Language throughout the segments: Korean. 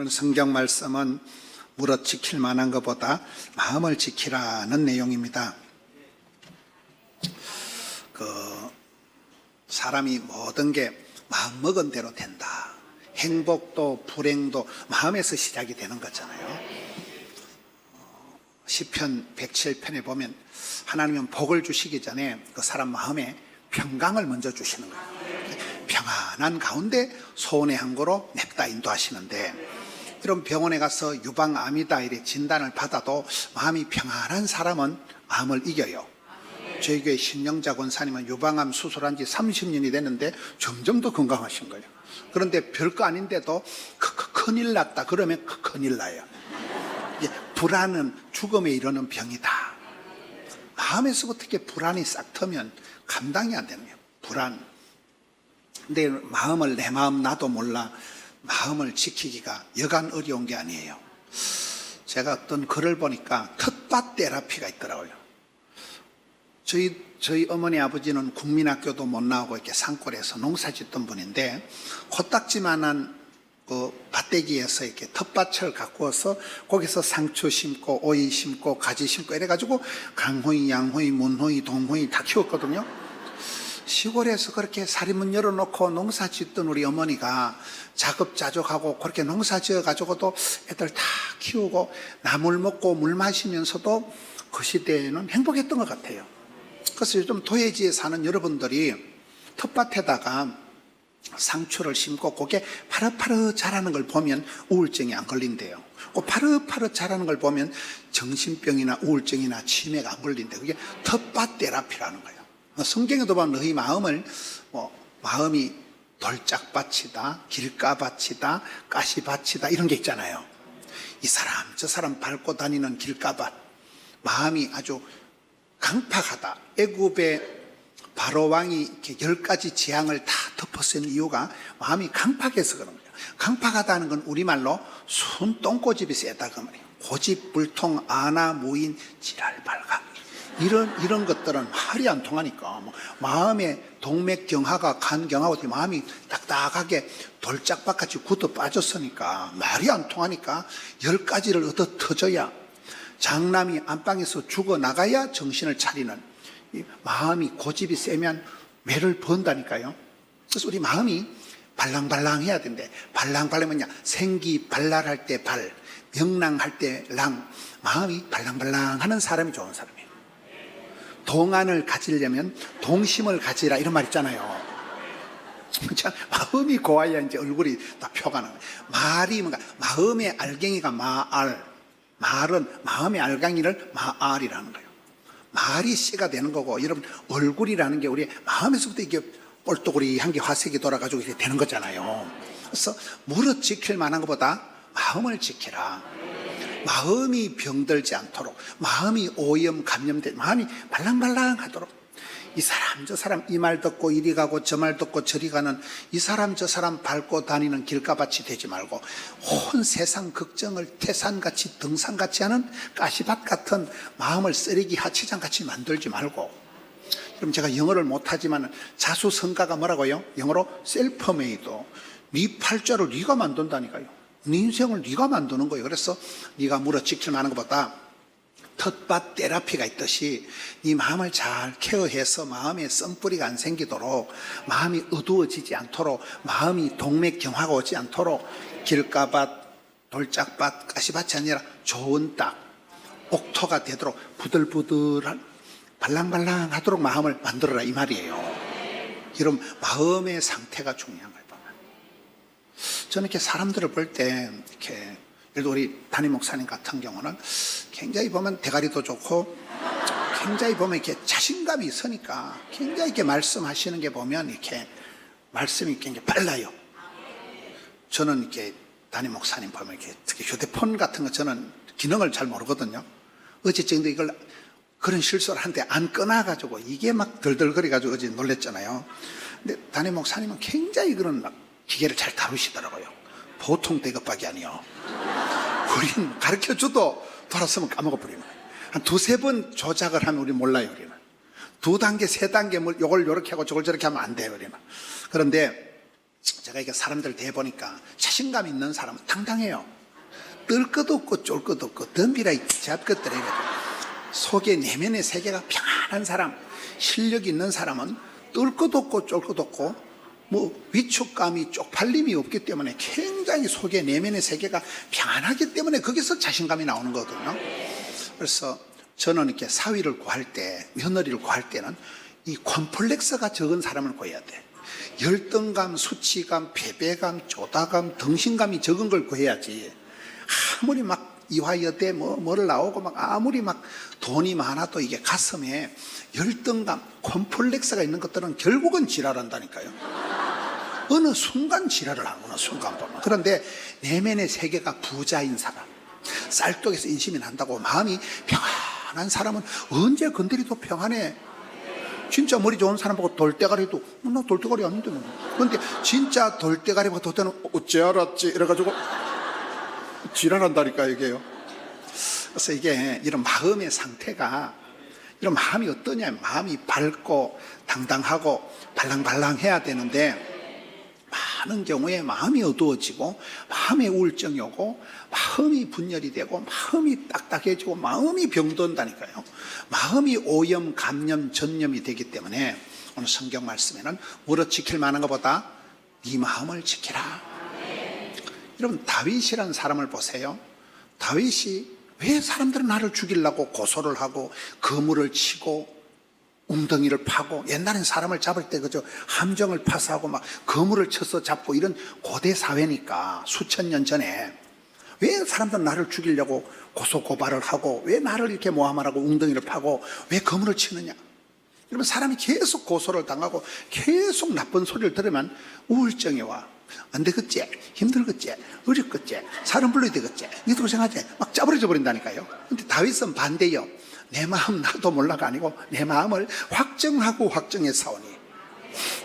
오늘 성경 말씀은 무릇 지킬 만한 것보다 마음을 지키라는 내용입니다. 사람이 모든 게 마음먹은 대로 된다. 행복도 불행도 마음에서 시작이 되는 거잖아요. 시편 107편에 보면 하나님은 복을 주시기 전에 그 사람 마음에 평강을 먼저 주시는 거예요. 평안한 가운데 소원의 항구로 냅다 인도하시는데, 이런 병원에 가서 유방암이다 이래 진단을 받아도 마음이 평안한 사람은 암을 이겨요. 저희 교회 신영자 권사님은 유방암 수술한 지 30년이 됐는데 점점 더 건강하신 거예요. 그런데 별거 아닌데도 큰일 났다 그러면 큰일 나요. 불안은 죽음에 이르는 병이다. 마음에서부터 이렇게 불안이 싹 트면 감당이 안 되는 거예요. 불안. 근데 마음을 내 마음 나도 몰라 마음을 지키기가 여간 어려운 게 아니에요. 제가 어떤 글을 보니까 텃밭 테라피가 있더라고요. 저희 어머니 아버지는 국민학교도 못 나오고 이렇게 산골에서 농사 짓던 분인데, 코딱지만한 그 밭대기에서 이렇게 텃밭을 가꾸어서 거기서 상추 심고 오이 심고 가지 심고 이래가지고 강호이, 양호이, 문호이, 동호이 다 키웠거든요. 시골에서 그렇게 사리문 열어놓고 농사 짓던 우리 어머니가 자급자족하고 그렇게 농사 지어가지고도 애들 다 키우고 나물 먹고 물 마시면서도 그 시대에는 행복했던 것 같아요. 그래서 요즘 도예지에 사는 여러분들이 텃밭에다가 상추를 심고 그게 파릇파릇 자라는 걸 보면 우울증이 안 걸린대요. 그 파릇파릇 자라는 걸 보면 정신병이나 우울증이나 치매가 안 걸린대요. 그게 텃밭 테라피라는 거예요. 성경에도 보면 너희 마음을 마음이 돌짝밭이다, 길가밭이다, 가시밭이다 이런 게 있잖아요. 이 사람 저 사람 밟고 다니는 길가밭, 마음이 아주 강팍하다. 애굽의 바로 왕이 이렇게 10가지 재앙을 다 덮어쓴 이유가 마음이 강팍해서 그런 거예요. 강팍하다는 건 우리말로 순 똥꼬집이 세다 그 말이에요. 고집, 불통, 아나, 무인, 지랄, 발각 이런 것들은 말이 안 통하니까, 마음에 동맥경화가 간경화고 마음이 딱딱하게 돌짝밭같이 굳어 빠졌으니까 말이 안 통하니까 10가지를 얻어 터져야, 장남이 안방에서 죽어나가야 정신을 차리는, 이 마음이 고집이 세면 매를 번다니까요. 그래서 우리 마음이 발랑발랑 해야 된대. 발랑발랑 뭐냐, 생기 발랄할 때 발, 명랑할 때 랑, 마음이 발랑발랑 하는 사람이 좋은 사람이에요. 동안을 가지려면 동심을 가지라 이런 말 있잖아요. 마음이 고와야 이제 얼굴이 다 표가 나요. 말이 뭔가, 마음의 알갱이가 마알, 말은 마음의 알갱이를 마알이라는 거예요. 말이 씨가 되는 거고, 여러분 얼굴이라는 게 우리 마음에서부터 이게 꼴뚜구리한 게 화색이 돌아가지고 이렇게 되는 거잖아요. 그래서 무릇 지킬 만한 것보다 마음을 지키라. 마음이 병들지 않도록, 마음이 오염 감염된, 마음이 발랑발랑하도록, 이 사람 저 사람 이 말 듣고 이리 가고 저 말 듣고 저리 가는 이 사람 저 사람 밟고 다니는 길가밭이 되지 말고, 온 세상 걱정을 태산같이 등산같이 하는 가시밭 같은 마음을 쓰레기 하치장같이 만들지 말고. 그럼 제가 영어를 못하지만 자수성가가 뭐라고요? 영어로 셀프메이드. 네 팔자를 네가 만든다니까요. 네 인생을 네가 만드는 거예요. 그래서 네가 무릇 지킬 만한 것보다 텃밭 테라피가 있듯이 네 마음을 잘 케어해서 마음에 썬뿌리가 안 생기도록, 마음이 어두워지지 않도록, 마음이 동맥경화가 오지 않도록 길가밭, 돌짝밭, 가시밭이 아니라 좋은 땅, 옥토가 되도록 부들부들한 발랑발랑하도록 마음을 만들어라 이 말이에요. 이런 마음의 상태가 중요한 거예요. 저는 이렇게 사람들을 볼 때 이렇게, 예를 들어 우리 담임 목사님 같은 경우는 굉장히 보면 대가리도 좋고 굉장히 보면 이렇게 자신감이 있으니까 굉장히 이렇게 말씀하시는 게 보면 이렇게 말씀이 굉장히 빨라요. 저는 이렇게 담임 목사님 보면 이렇게 특히 휴대폰 같은 거 저는 기능을 잘 모르거든요. 어쨌든 이걸 그런 실수를 한데 안 끊어가지고 이게 막 덜덜거려가지고 어제 놀랬잖아요. 근데 담임 목사님은 굉장히 그런 막 기계를 잘 다루시더라고요. 보통 대급박이 아니요. 우리는 가르쳐줘도 돌아서면 까먹어버리는 거예요. 한 두세 번 조작을 하면 우리 몰라요. 우리는 두 단계 세 단계 뭘 요걸 요렇게 하고 저걸 저렇게 하면 안 돼요. 우리는. 그런데 제가 이게 사람들 대보니까 자신감 있는 사람은 당당해요. 뜰 것 없고 쫄 것 없고 덤비라 잡것들 해가지고 속에 내면의 세계가 평안한 사람, 실력 있는 사람은 뜰 것 없고 쫄 것 없고 뭐 위축감이 쪽팔림이 없기 때문에 굉장히 속에 내면의 세계가 평안하기 때문에 거기서 자신감이 나오는 거거든요. 그래서 저는 이렇게 사위를 구할 때, 며느리를 구할 때는 이 콤플렉스가 적은 사람을 구해야 돼. 열등감, 수치감, 패배감, 조다감, 등신감이 적은 걸 구해야지. 아무리 막 이화여대 뭐를 나오고 막 아무리 막 돈이 많아도 이게 가슴에 열등감, 콤플렉스가 있는 것들은 결국은 지랄한다니까요. 어느 순간 지랄을 하구나, 순간 보면. 그런데 내면의 세계가 부자인 사람, 쌀떡에서 인심이 난다고 마음이 평안한 사람은 언제 건드려도 평안해. 진짜 머리 좋은 사람 보고 돌대가리도 나 돌대가리 아닌데 뭐. 그런데 진짜 돌대가리 보고 돌대는 어째 알았지 이래가지고 지랄한다니까 이게요. 그래서 이게 이런 마음의 상태가, 이런 마음이 어떠냐, 마음이 밝고 당당하고 발랑발랑해야 되는데 많은 경우에 마음이 어두워지고 마음에 우울증이 오고 마음이 분열이 되고 마음이 딱딱해지고 마음이 병든다니까요. 마음이 오염, 감염, 전염이 되기 때문에 오늘 성경 말씀에는 무릇 지킬 만한 것보다 네 마음을 지키라. 여러분, 다윗이라는 사람을 보세요. 다윗이 왜 사람들은 나를 죽이려고 고소를 하고 거물을 치고 웅덩이를 파고, 옛날엔 사람을 잡을 때 그저 함정을 파서하고 막 거물을 쳐서 잡고 이런 고대 사회니까 수천 년 전에 왜 사람들은 나를 죽이려고 고소 고발을 하고 왜 나를 이렇게 모함하라고 웅덩이를 파고 왜 거물을 치느냐. 여러분, 사람이 계속 고소를 당하고 계속 나쁜 소리를 들으면 우울증이 와. 안 되겠지, 힘들겠지, 어렵겠지, 사람 불러야 되겠지, 니도 고생하지, 막 짜버려져 버린다니까요. 근데 다윗은 반대요. 내 마음 나도 몰라가 아니고 내 마음을 확정하고 확정해 싸우니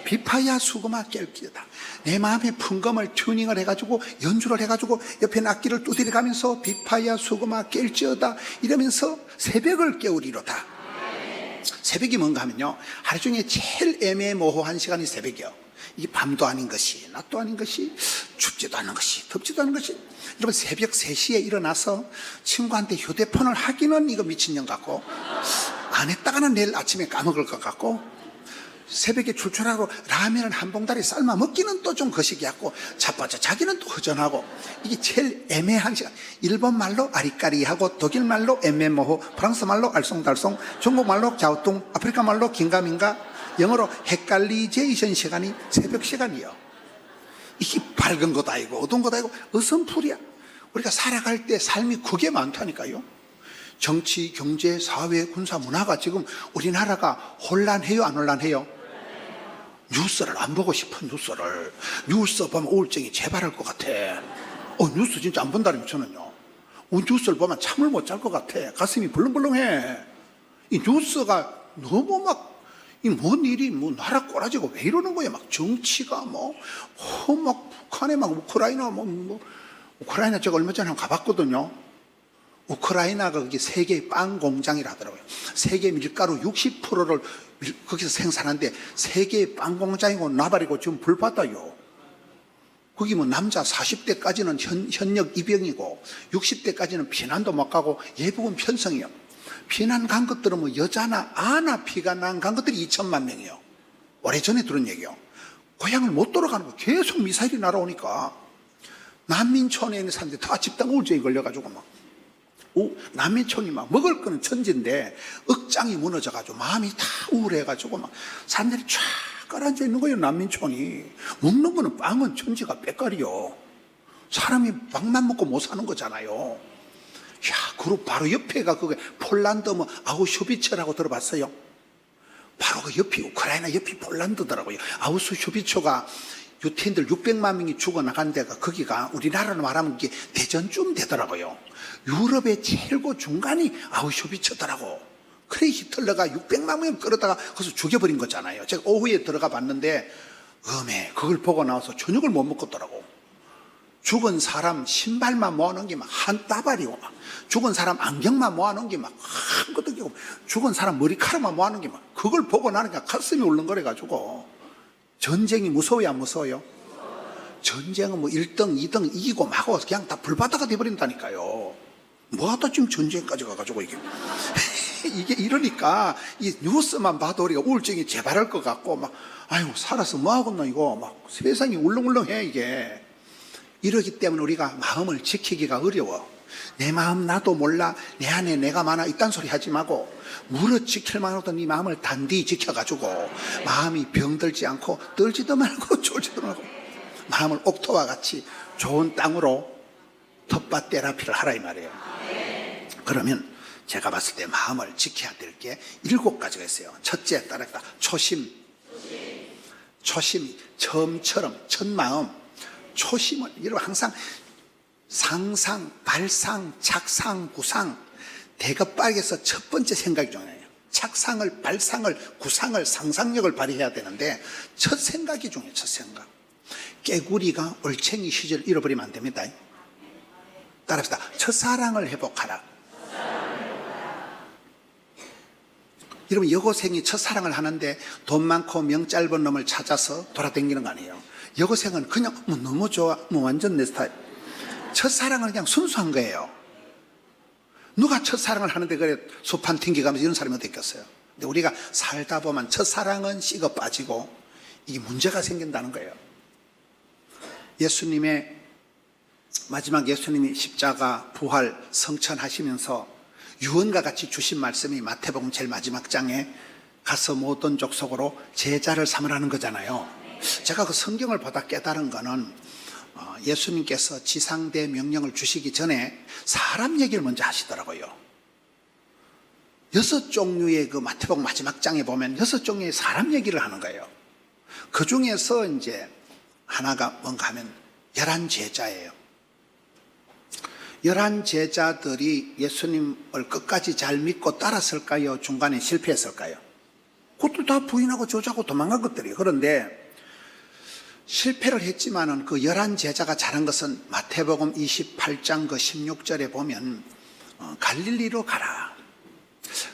비파야 수고마 깰기다. 내 마음의 풍금을 튜닝을 해가지고 연주를 해가지고 옆에 악기를 두드려 가면서 비파야 수고마 깰지어다 이러면서 새벽을 깨우리로다. 새벽이 뭔가 하면요, 하루 중에 제일 애매모호한 시간이 새벽이요. 이게 밤도 아닌 것이 낮도 아닌 것이 춥지도 않은 것이 덥지도 않은 것이. 여러분, 새벽 3시에 일어나서 친구한테 휴대폰을 하기는 이거 미친년 같고 안 했다가는 내일 아침에 까먹을 것 같고 새벽에 출출하고 라면을 한 봉다리 삶아 먹기는 또 좀 거시기 같고 자빠져 자기는 또 허전하고 이게 제일 애매한 시간. 일본 말로 아리까리하고 독일 말로 애매모호, 프랑스 말로 알쏭달쏭, 중국 말로 갸우뚱, 아프리카 말로 긴가민가, 영어로 헷갈리제이션 시간이 새벽 시간이요. 이게 밝은 것도 아니고 어두운 것도 아니고 어선풀이야. 우리가 살아갈 때 삶이 그게 많다니까요. 정치, 경제, 사회, 군사, 문화가 지금 우리나라가 혼란해요, 안 혼란해요? 뉴스를 안 보고 싶은 뉴스를. 뉴스 보면 우울증이 재발할 것 같아. 뉴스 진짜 안 본다니까 저는요. 뉴스를 보면 잠을 못 잘 것 같아. 가슴이 벌렁벌렁해. 이 뉴스가 너무 막 이 뭔 일이 뭐 나라 꼬라지고 왜 이러는 거야. 막 정치가 막 북한에 막 우크라이나 우크라이나 제가 얼마 전에 가봤거든요. 우크라이나가 그게 세계 빵 공장이라 하더라고요. 세계 밀가루 60%를 거기서 생산하는데 세계 빵 공장이고 나발이고 지금 불받아요. 거기 뭐 남자 40대까지는 현역 입영이고 60대까지는 피난도 못 가고 예복은 편성이요. 피난 간 것들은 뭐 여자나 아나 피가 난 간 것들이 2천만 명이요. 오래전에 들은 얘기요. 고향을 못 돌아가는 거. 계속 미사일이 날아오니까 난민촌에 있는 사람들이 다 집단 우울증에 걸려가지고 막 난민촌이 막 먹을 거는 천지인데 억장이 무너져가지고 마음이 다 우울해가지고 막 사람들이 쫙 깔아앉아 있는 거예요. 난민촌이 먹는 거는 빵은 천지가 빽깔이요. 사람이 빵만 먹고 못 사는 거잖아요. 야, 그리고 바로 옆에가 그게 폴란드 뭐 아우슈비츠라고 들어봤어요? 바로 그 옆이 우크라이나 옆이 폴란드더라고요. 아우슈비츠가 유태인들 600만 명이 죽어나간 데가 거기가 우리나라로 말하면 이게 대전쯤 되더라고요. 유럽의 최고 중간이 아우슈비츠더라고. 그래 히틀러가 600만 명을 끌어다가 거기서 죽여버린 거잖아요. 제가 오후에 들어가 봤는데 그걸 보고 나와서 저녁을 못 먹겠더라고. 죽은 사람 신발만 모아놓은 게 막 한 따발이고 막 죽은 사람 안경만 모아놓은 게 막 한 것도 죽은 사람 머리카락만 모아놓은 게 막 그걸 보고 나니까 가슴이 울렁거려가지고 전쟁이 무서워요, 안 무서워요? 전쟁은 뭐 1등, 2등 이기고 마고 그냥 다 불바다가 돼버린다니까요. 뭐하다 지금 전쟁까지 가가지고 이게. 이게 이러니까 이 뉴스만 봐도 우리가 우울증이 재발할 것 같고 막, 아유, 살아서 뭐하겠노 이거. 막 세상이 울렁울렁해 이게. 이러기 때문에 우리가 마음을 지키기가 어려워. 내 마음 나도 몰라, 내 안에 내가 많아, 이딴 소리 하지 말고 무릇 지킬 만하던 이 마음을 단디 지켜가지고 마음이 병들지 않고 떨지도 말고 졸지도 말고 마음을 옥토와 같이 좋은 땅으로 텃밭 테라피를 하라 이 말이에요. 그러면 제가 봤을 때 마음을 지켜야 될 게 7가지가 있어요. 첫째, 따라합니다. 초심. 초심이 처음처럼 첫 마음, 초심을 여러분 항상 상상, 발상, 착상, 구상 대급박에서 첫 번째 생각이 중요해요. 착상을, 발상을, 구상을, 상상력을 발휘해야 되는데 첫 생각이 중요해요. 첫 생각. 깨구리가 올챙이 시절 잃어버리면 안 됩니다. 따라합시다. 첫사랑을 회복하라. 여러분 여고생이 첫사랑을 하는데 돈 많고 명 짧은 놈을 찾아서 돌아다니는 거 아니에요. 여고생은 그냥 뭐 너무 좋아, 뭐 완전 내 스타일. 첫사랑은 그냥 순수한 거예요. 누가 첫사랑을 하는데 그래 소판 튕겨가면서 이런 사람이 어디 있겠어요. 근데 우리가 살다 보면 첫사랑은 식어 빠지고 이게 문제가 생긴다는 거예요. 예수님의 마지막 예수님이 십자가 부활 성천하시면서 유언과 같이 주신 말씀이 마태복음 제일 마지막 장에 가서 모든 족속으로 제자를 삼으라는 거잖아요. 제가 그 성경을 보다 깨달은 거는 예수님께서 지상대 명령을 주시기 전에 사람 얘기를 먼저 하시더라고요. 6종류의 그 마태복음 마지막 장에 보면 6종류의 사람 얘기를 하는 거예요. 그 중에서 이제 하나가 뭔가 하면 11제자예요. 11제자들이 예수님을 끝까지 잘 믿고 따랐을까요? 중간에 실패했을까요? 그것도 다 부인하고 저주하고 도망간 것들이에요. 그런데 실패를 했지만은 그 11제자가 잘한 것은 마태복음 28장 그 16절에 보면 갈릴리로 가라.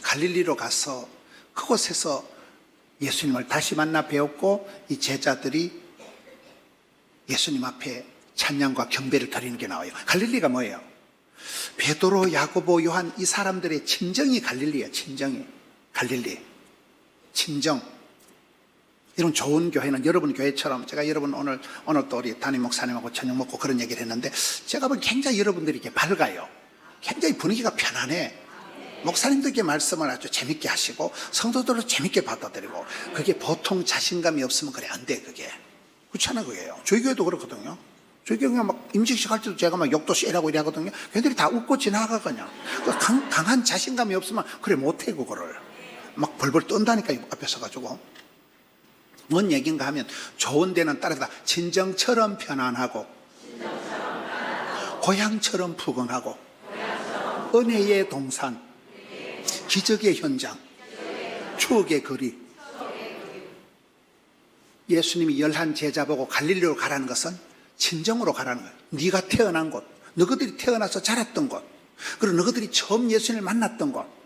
갈릴리로 가서 그곳에서 예수님을 다시 만나 배웠고 이 제자들이 예수님 앞에 찬양과 경배를 드리는 게 나와요. 갈릴리가 뭐예요? 베드로, 야고보, 요한 이 사람들의 친정이 갈릴리예요. 친정이 갈릴리. 친정. 이런 좋은 교회는 여러분 교회처럼 제가 여러분 오늘 또 우리 담임 목사님하고 저녁 먹고 그런 얘기를 했는데 제가 보기엔 굉장히 여러분들이 이렇게 밝아요. 굉장히 분위기가 편안해. 목사님들께 말씀을 아주 재밌게 하시고 성도들도 재밌게 받아들이고 그게 보통 자신감이 없으면 그래 안 돼. 그게 그렇잖아. 그게요. 저희 교회도 그렇거든요. 저희 교회 그냥 막 임직식 할 때도 제가 막 욕도 씨라고 이래하거든요. 걔들이 다 웃고 지나가 그냥. 강한 자신감이 없으면 그래 못해 그거를 막 벌벌 떤다니까 앞에 서가지고. 뭔 얘기인가 하면 좋은 데는 따라다 친정처럼 편안하고 고향처럼 푸근하고 은혜의 동산, 기적의 현장, 추억의 거리. 예수님이 11제자 보고 갈릴리로 가라는 것은 친정으로 가라는 거예요. 네가 태어난 곳, 너희들이 태어나서 자랐던 곳, 그리고 너희들이 처음 예수님을 만났던 곳.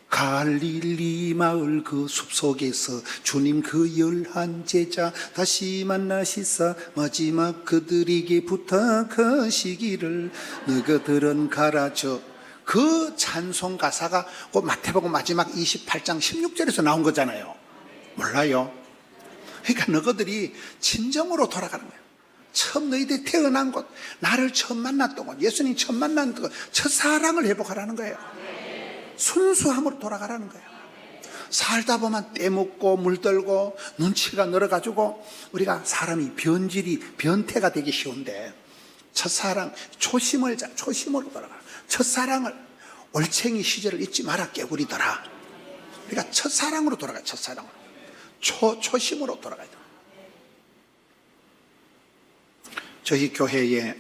갈릴리 마을 그 숲속에서 주님 그 11제자 다시 만나시사 마지막 그들에게 부탁하시기를 너희들은 가라져. 그 찬송 가사가 그 마태복음 마지막 28장 16절에서 나온 거잖아요. 몰라요? 그러니까 너희들이 친정으로 돌아가는 거예요. 처음 너희들이 태어난 곳, 나를 처음 만났던 곳, 예수님 처음 만난 곳, 첫사랑을 회복하라는 거예요. 순수함으로 돌아가라는 거예요. 살다 보면 때묻고 물들고 눈치가 늘어가지고 우리가 사람이 변태가 되기 쉬운데 첫사랑, 초심으로 돌아가라. 첫사랑을, 올챙이 시절을 잊지 마라 깨구리더라. 우리가 첫사랑으로 돌아가요. 첫사랑으로. 초심으로 돌아가야 돼. 저희 교회에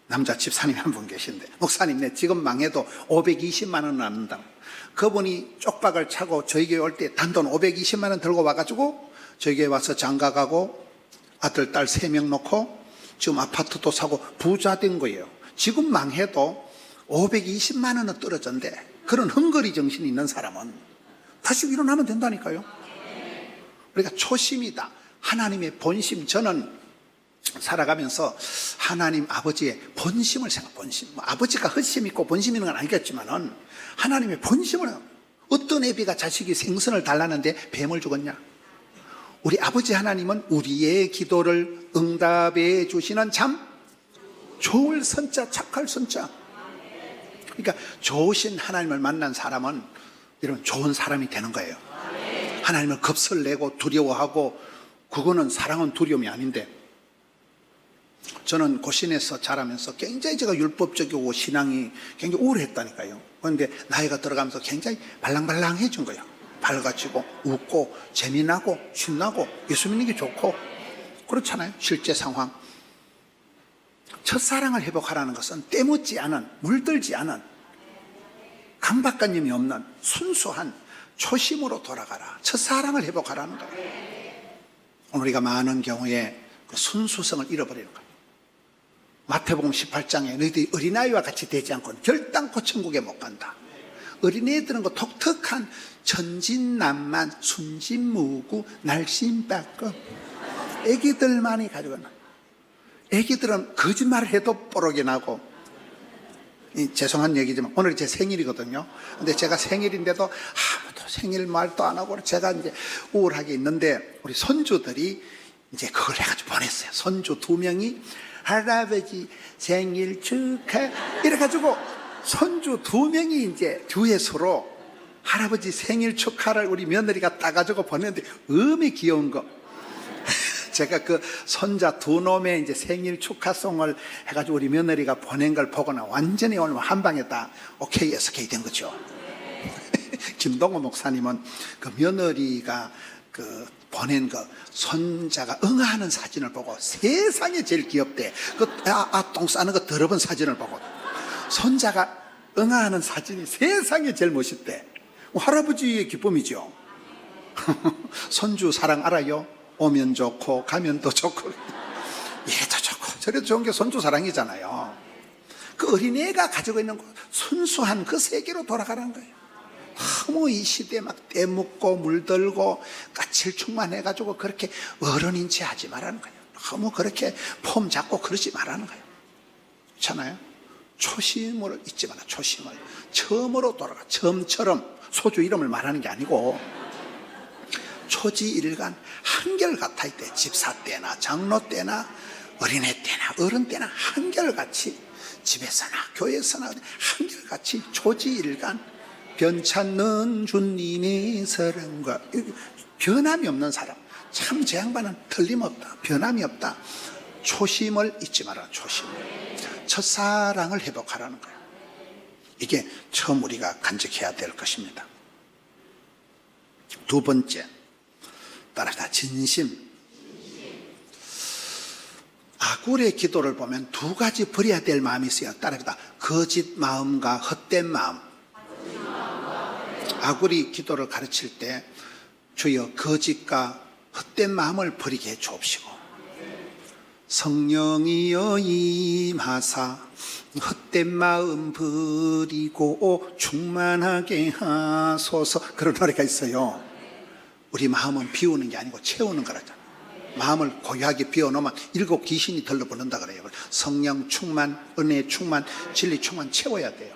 남자 집사님이 한 분 계신데, 목사님, 네, 지금 망해도 520만 원 남는다. 그분이 쪽박을 차고 저희 교회 올 때 단돈 520만 원 들고 와가지고 저희 교회 와서 장가가고 아들, 딸 3명 놓고 지금 아파트도 사고 부자 된 거예요. 지금 망해도 520만 원은 떨어졌는데 그런 헝거리 정신이 있는 사람은 다시 일어나면 된다니까요. 그러니까 초심이다. 하나님의 본심. 저는 살아가면서 하나님 아버지의 본심을 본심. 아버지가 헛심 있고 본심 있는 건 아니겠지만은 하나님의 본심을, 어떤 애비가 자식이 생선을 달라는데 뱀을 죽었냐? 우리 아버지 하나님은 우리의 기도를 응답해 주시는 참 좋을 선자, 착할 선자. 그러니까 좋으신 하나님을 만난 사람은 이런 좋은 사람이 되는 거예요. 하나님을 겁설내고 두려워하고, 그거는 사랑은 두려움이 아닌데, 저는 고신에서 자라면서 굉장히 제가 율법적이고 신앙이 굉장히 우울했다니까요. 그런데 나이가 들어가면서 굉장히 발랑발랑해진 거예요. 밝아지고 웃고 재미나고 신나고 예수 믿는 게 좋고 그렇잖아요. 실제 상황. 첫사랑을 회복하라는 것은 때묻지 않은, 물들지 않은, 강박관념이 없는 순수한 초심으로 돌아가라. 첫사랑을 회복하라는 거예요. 오늘 우리가 많은 경우에 그 순수성을 잃어버리는 거예요. 마태복음 18장에 너희들이 어린아이와 같이 되지 않고는 결단코 천국에 못 간다. 어린애들은 그 독특한 천진난만, 순진무구, 날씬빠끔, 애기들만이 가지고 있는, 애기들은 거짓말을 해도 뽀록이 나고, 죄송한 얘기지만 오늘 제 생일이거든요. 근데 제가 생일인데도 아무도 생일 말도 안 하고 제가 이제 우울하게 있는데, 우리 손주들이 이제 그걸 해가지고 보냈어요. 손주 2명이 할아버지 생일 축하 이래가지고 손주 2명이 이제 주에서로 할아버지 생일 축하를 우리 며느리가 따가지고 보냈는데, 음이 귀여운 거. 제가 그 손자 2놈의 이제 생일 축하송을 해가지고 우리 며느리가 보낸 걸 보고는 완전히 오늘 한 방에 다 오케이, SK 된 거죠. 김동호 목사님은 그 며느리가 그 보낸 그 손자가 응아하는 사진을 보고 세상에 제일 귀엽대. 그 똥 싸는 거 더러운 사진을 보고 손자가 응아하는 사진이 세상에 제일 멋있대. 할아버지의 기쁨이죠. 손주 사랑 알아요? 오면 좋고 가면 또 좋고 얘도 좋고 저래도 좋은 게 손주 사랑이잖아요. 그 어린애가 가지고 있는 순수한 그 세계로 돌아가는 거예요. 너무 이 시대에 막 때묻고 물들고 까칠충만해가지고 그렇게 어른인 체 하지 말라는 거예요. 너무 그렇게 폼 잡고 그러지 말라는 거예요. 그렇잖아요. 초심을 잊지 마라. 초심을 처음으로 돌아가. 처음처럼 소주 이름을 말하는 게 아니고 초지일간 한결같아 있대. 집사 때나 장로 때나 어린애 때나 어른 때나 한결같이, 집에서나 교회에서나 한결같이 초지일간 변찮는 주님의 사랑과, 변함이 없는 사람. 참 제 양반은 틀림없다. 변함이 없다. 초심을 잊지 마라. 초심을. 첫사랑을 회복하라는 거예요. 이게 처음 우리가 간직해야 될 것입니다. 2번째, 따라다 진심. 아굴의 기도를 보면 2가지 버려야 될 마음이 있어요. 따라다 거짓 마음과 헛된 마음. 아굴이 기도를 가르칠 때 주여 거짓과 헛된 마음을 버리게 해 주옵시고, 성령이여 임하사 헛된 마음 버리고 충만하게 하소서. 그런 노래가 있어요. 우리 마음은 비우는 게 아니고 채우는 거라잖아. 마음을 고요하게 비워놓으면 7 귀신이 들러붙는다 그래요. 성령 충만, 은혜 충만, 진리 충만 채워야 돼요.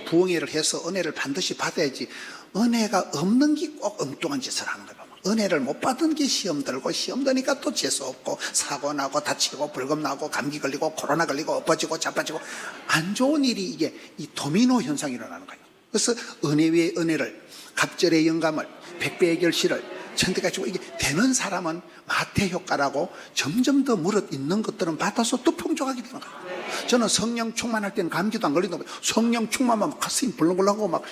부흥회를 해서 은혜를 반드시 받아야지. 은혜가 없는 게 꼭 엉뚱한 짓을 하는 거예요. 은혜를 못 받은 게 시험 들고, 시험 드니까 또 재수없고 사고 나고 다치고 불금 나고 감기 걸리고 코로나 걸리고 엎어지고 자빠지고 안 좋은 일이, 이게 이 도미노 현상이 일어나는 거예요. 그래서 은혜 위에 은혜를, 갑절의 영감을, 백배의 결실을 천대가지고 이게 되는 사람은 마태 효과라고 점점 더 무릇 있는 것들은 받아서 또 풍족하게 되는 거예요. 저는 성령 충만할 때는 감기도 안 걸린다고. 성령 충만하면 가슴이 불렁불렁하고 막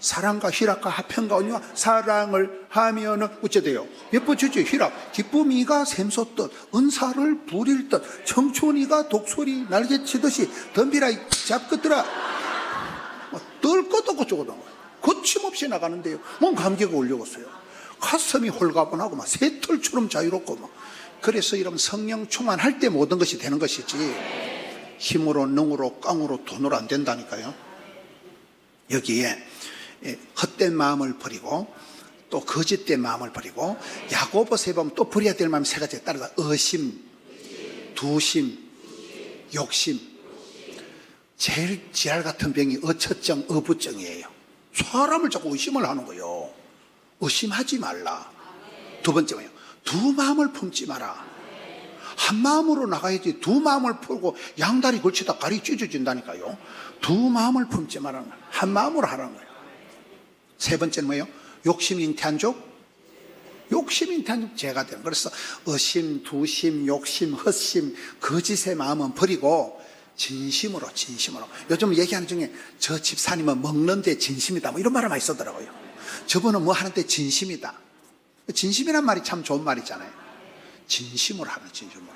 사랑과 희락과 화평과 온유와 사랑을 하면은 어째 돼요? 예뻐지지. 희락, 기쁨이가 샘솟듯 은사를 부릴 듯 청춘이가 독소리 날개치듯이 덤비라 잡것들아. 뜰 것도 없고 저것도 거침없이 나가는데요. 뭔 감기가 올려왔어요. 가슴이 홀가분하고 막 새털처럼 자유롭고 막. 그래서 이런 성령 충만할 때 모든 것이 되는 것이지 힘으로 능으로 깡으로 돈으로 안 된다니까요. 여기에 헛된 마음을 버리고 또 거짓된 마음을 버리고, 야고보서에 보면 또 버려야 될 마음이 3가지에 따라서 의심, 두심, 욕심. 제일 지랄 같은 병이 어처증, 어부증이에요. 사람을 자꾸 의심을 하는 거예요. 의심하지 말라. 두 번째 뭐예요? 두 마음을 품지 마라. 한 마음으로 나가야지. 두 마음을 풀고 양다리 걸치다 다리 찢어진다니까요. 두 마음을 품지 마라. 한 마음으로 하라는 거예요. 세 번째는 뭐예요? 욕심 잉태한족? 욕심 잉태한족 죄가 되는. 그래서 의심, 두심, 욕심, 헛심, 거짓의 마음은 버리고 진심으로. 요즘 얘기하는 중에 저 집사님은 먹는데 진심이다, 뭐 이런 말을 많이 쓰더라고요. 저분은 뭐 하는데 진심이다. 진심이란 말이 참 좋은 말이잖아요. 진심으로 하는, 진심으로.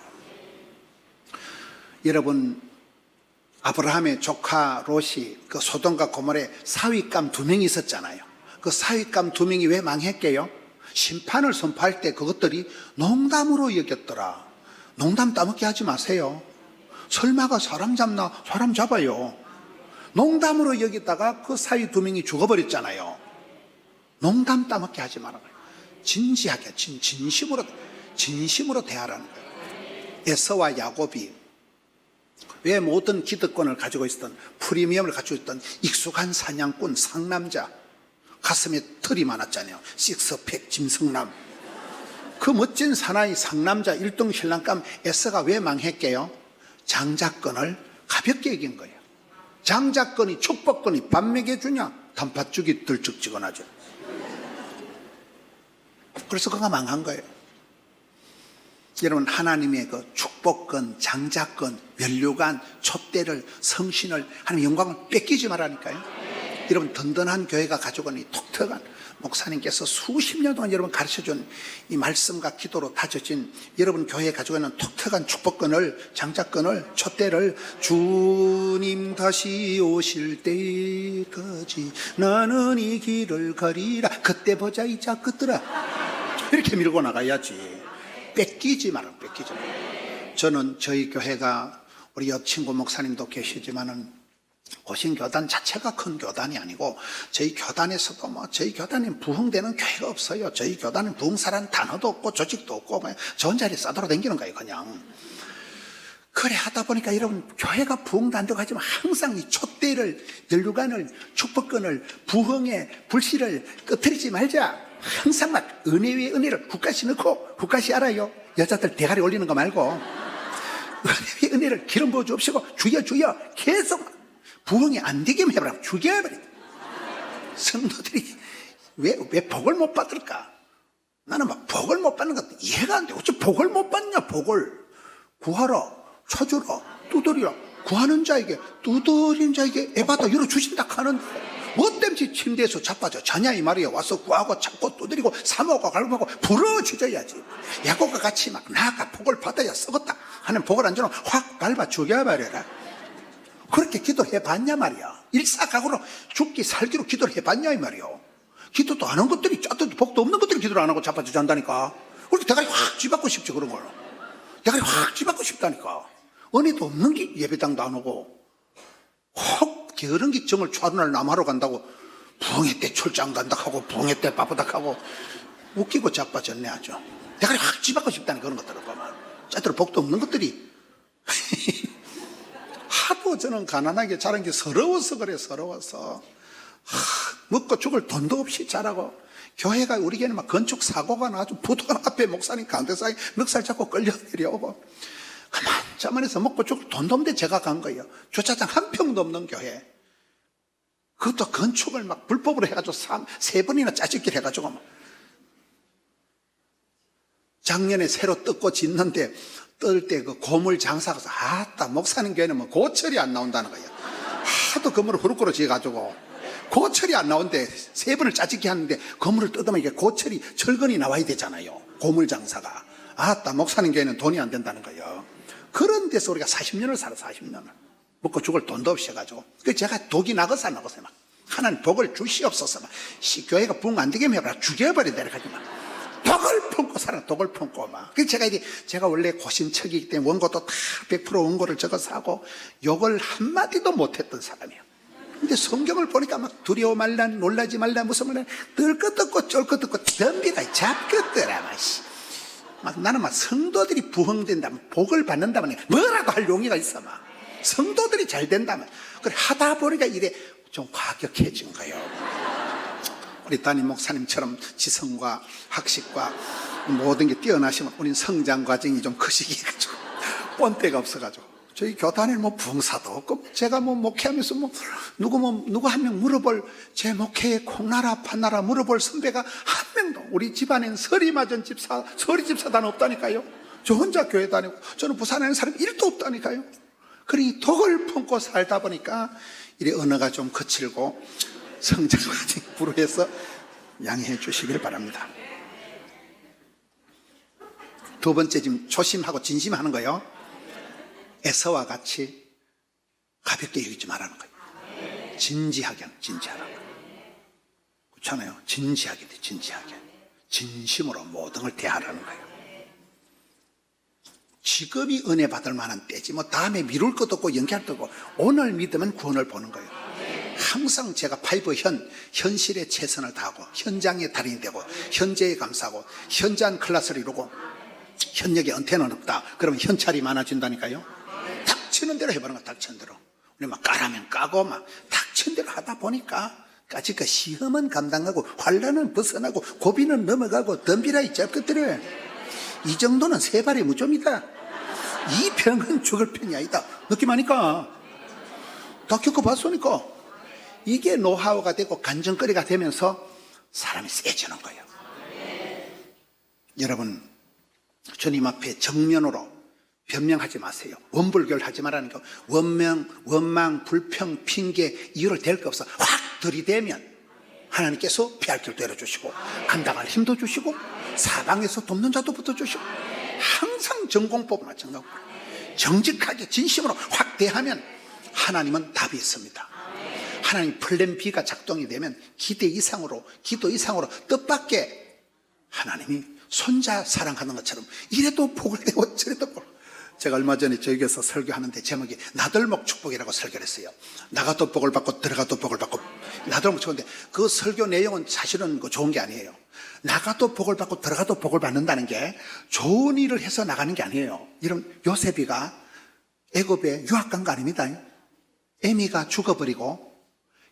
여러분, 아브라함의 조카 롯이 그 소돔과 고모라에 사윗감 2명이 있었잖아요. 그 사윗감 2명이 왜 망했게요? 심판을 선포할 때 그것들이 농담으로 여겼더라. 농담 따먹게 하지 마세요. 설마가 사람 잡나? 사람 잡아요. 농담으로 여기다가 그 사위 2명이 죽어버렸잖아요. 농담 따먹게 하지 말아요. 진지하게, 진심으로 대하라는 거예요. 에서와 야곱이 왜 모든 기득권을 가지고 있었던, 프리미엄을 가지고 있던 익숙한 사냥꾼, 상남자, 가슴에 털이 많았잖아요. 식스팩 짐승남. 그 멋진 사나이 상남자 1등 신랑감 에서가 왜 망했게요? 장자권을 가볍게 여긴 거예요. 장자권이, 축복권이 밥 먹여주냐? 단팥죽이 들쭉지근하죠. 그래서 그가 망한 거예요. 여러분, 하나님의 그 축복권, 장자권, 면류관, 촛대를, 성신을, 하나님의 영광을 뺏기지 말라니까요. 여러분, 든든한 교회가 가지고 있는 이 독특한, 목사님께서 수십 년 동안 여러분 가르쳐준 이 말씀과 기도로 다져진 여러분 교회에 가지고 있는 독특한 축복권을, 장자권을, 촛대를, 주님 다시 오실 때까지 나는 이 길을 가리라, 그때 보자 이자 끝들아, 이렇게 밀고 나가야지. 뺏기지 마라. 저는 저희 교회가, 우리 옆 친구 목사님도 계시지만은 고신교단 자체가 큰 교단이 아니고, 저희 교단에서도 뭐 저희 교단은 부흥되는 교회가 없어요. 저희 교단은 부흥사라는 단어도 없고 조직도 없고 그냥 저 혼자 싸돌아 다니는 거예요. 그냥 그래 하다 보니까 여러분, 교회가 부흥도 안 되고 하지만 항상 이 촛대를, 연류관을, 축복권을, 부흥의 불씨를 꺼뜨리지 말자. 항상 막 은혜 위에 은혜를 국가시 넣고, 국가시 알아요? 여자들 대가리 올리는 거 말고 은혜 위에 은혜를 기름 부어 주옵시고 주여 계속 부흥이 안 되게 해버려. 죽여버려. 성도들이 왜 복을 못 받을까? 나는 막 복을 못 받는 것도 이해가 안 돼. 어째 복을 못 받냐? 복을 구하라, 찾으라, 두드리라. 구하는 자에게, 두드리는 자에게 에바다 열어주신다 하는, 뭐 때문에 침대에서 자빠져 자냐 이 말이야. 와서 구하고 찾고 두드리고 사모하고 갈고하고 부러져야지. 야곱과 같이 막 나아가 복을 받아야 썩었다 하는 복을 안 주면 확 밟아 죽여버려라. 그렇게 기도해 봤냐 말이야. 일사각오로 죽기 살기로 기도를 해봤냐 이 말이야. 기도도 안 한 것들이, 짜도 복도 없는 것들이 기도를 안 하고 자빠져 잔다니까. 그렇게 대가리 확 쥐받고 싶지, 그런 걸로. 대가리 확 쥐받고 싶다니까. 은혜도 없는 게 예배당도 안 오고, 혹 게으른 게 정을 초하루날 남하러 간다고 부흥회 때 출장 간다 하고 부흥회 때 바쁘다 하고 웃기고 자빠졌네 아주. 대가리 확 쥐받고 싶다니, 그런 것들을 보면. 짜도 복도 없는 것들이 하도 저는 가난하게 자란 게 서러워서 그래. 서러워서 먹고 죽을 돈도 없이 자라고, 교회가, 우리 교회는 막 건축 사고가 나가지고 부도가 앞에 목사님 강대상에 멱살 잡고 끌려 내려오고, 만자만해서 먹고 죽을 돈도 없는데 제가 간 거예요. 주차장 한 평도 없는 교회. 그것도 건축을 막 불법으로 해가지고 3번이나 짜집기를 해가지고 막. 작년에 새로 뜯고 짓는데 뜰 때 그 고물 장사가, 아따 목사님 교회는 뭐 고철이 안 나온다는 거예요. 하도 건물을 후루꾸로 지어가지고 고철이 안 나오는데 3번을 짜집기 하는데 건물을 뜯으면 이게 고철이, 철근이 나와야 되잖아요. 고물 장사가. 아따 목사님 교회는 돈이 안 된다는 거예요. 그런 데서 우리가 40년을 살아. 40년을 먹고 죽을 돈도 없이 해가지고, 그 제가 독이 나고서 막 하나님 복을 주시옵소서 막, 교회가 부흥 안 되게 해봐라, 죽여버려 내려가지 마. 독을 품고 살아. 독을 품고 막. 그래서 제가 원래 고신척이기 때문에 원고도 다 100% 원고를 적어서 하고 욕을 한마디도 못했던 사람이에요. 근데 성경을 보니까 막 두려워 말라, 놀라지 말라, 무슨 말라, 뜰 것 없고 쫄 것 없고 덤비가 잡것더라. 나는 막 성도들이 부흥된다면, 복을 받는다면 뭐라도 할 용의가 있어. 막 성도들이 잘 된다면. 그래 하다 보니까 이래 좀 과격해진 거예요. 우리 담임 목사님처럼 지성과 학식과 모든 게 뛰어나시면 우린 성장 과정이 좀 거시기해가지고 본때가 없어가지고 저희 교단에 뭐 부흥사도 없고, 제가 뭐 목회하면서 누구 한 명 물어볼, 제 목회에 콩나라 판나라 물어볼 선배가 한 명도, 우리 집안엔 서리 맞은 집사, 서리 집사단 없다니까요. 저 혼자 교회 다니고, 저는 부산에 있는 사람이 1도 없다니까요. 그러니 독을 품고 살다 보니까 이래 언어가 좀 거칠고 성장 과정이 불우해서 양해해 주시길 바랍니다. 두 번째, 지금 조심하고 진심하는 거예요. 에서와 같이 가볍게 여기지 말라는 거예요. 진지하게 진지하라는 거예요. 그렇잖아요. 진지하게 돼, 진지하게. 진심으로 모든 걸 대하라는 거예요. 지금이 은혜 받을 만한 때지 뭐 다음에 미룰 것도 없고 연기할 것도 없고, 오늘 믿으면 구원을 보는 거예요. 항상 제가 현실에 최선을 다하고 현장의 달인이 되고 현재에 감사하고 현장 클래스를 이루고 현역에 은퇴는 없다. 그러면 현찰이 많아진다니까요. 닥치는 대로 해보는 거야. 닥치는 대로. 우리 막 까라면 까고 막 닥치는 대로 하다 보니까 까짓거 시험은 감당하고 환난은 벗어나고 고비는 넘어가고 덤비라 이 짭것들을, 이 정도는 세 발의 무좀이다. 이 병은 죽을 편이 아니다. 느낌하니까 다 겪어봤으니까 이게 노하우가 되고 간증거리가 되면서 사람이 세지는 거예요. 여러분, 주님 앞에 정면으로 변명하지 마세요. 원불결하지 말라는 거. 원망, 불평, 핑계, 이유를 댈 거 없어. 확 들이대면 하나님께서 피할 길도 열어주시고 감당할 힘도 주시고 사방에서 돕는 자도 붙어주시고, 항상 전공법 마찬가지고 정직하게 진심으로 확 대하면 하나님은 답이 있습니다. 하나님 플랜 B가 작동이 되면 기대 이상으로, 기도 이상으로 뜻밖의 하나님이 손자 사랑하는 것처럼 이래도 복을 내고 저래도 복을. 제가 얼마 전에 저희 교회에서 설교하는데 제목이 나들목 축복이라고 설교를 했어요. 나가도 복을 받고 들어가도 복을 받고. 나들목 축복인데 그 설교 내용은 사실은 좋은 게 아니에요. 나가도 복을 받고 들어가도 복을 받는다는 게 좋은 일을 해서 나가는 게 아니에요. 이런 요셉이가 애굽에 유학 간 거 아닙니다. 애미가 죽어버리고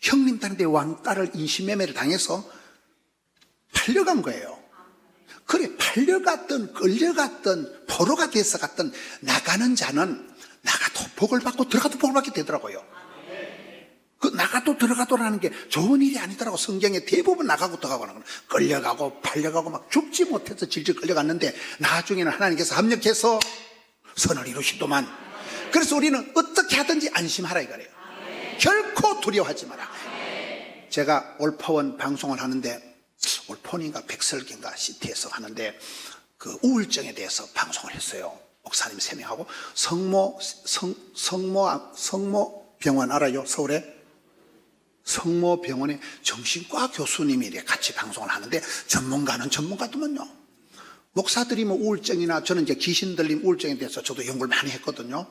형님 딸인데 왕딸을 인신매매를 당해서 팔려간 거예요. 그래, 팔려갔든 끌려갔든 포로가 돼서 갔든 나가는 자는 나가도 복을 받고 들어가도 복을 받게 되더라고요. 그 나가도 들어가도라는 게 좋은 일이 아니더라고. 성경에 대부분 나가고 들어가고 끌려가고 팔려가고 막 죽지 못해서 질질 끌려갔는데 나중에는 하나님께서 합력해서 선을 이루시더만. 그래서 우리는 어떻게 하든지 안심하라 이거래요. 결코 두려워하지 마라. 제가 올포원 방송을 하는데, 올폰인가 백설기인가 시티에서 하는데 그 우울증에 대해서 방송을 했어요. 목사님 3명하고 성모병원 알아요? 서울에 성모병원에 정신과 교수님이 같이 방송을 하는데, 전문가는 전문가더만요. 목사들이 뭐 우울증이나, 저는 이제 귀신 들림 우울증에 대해서 저도 연구를 많이 했거든요.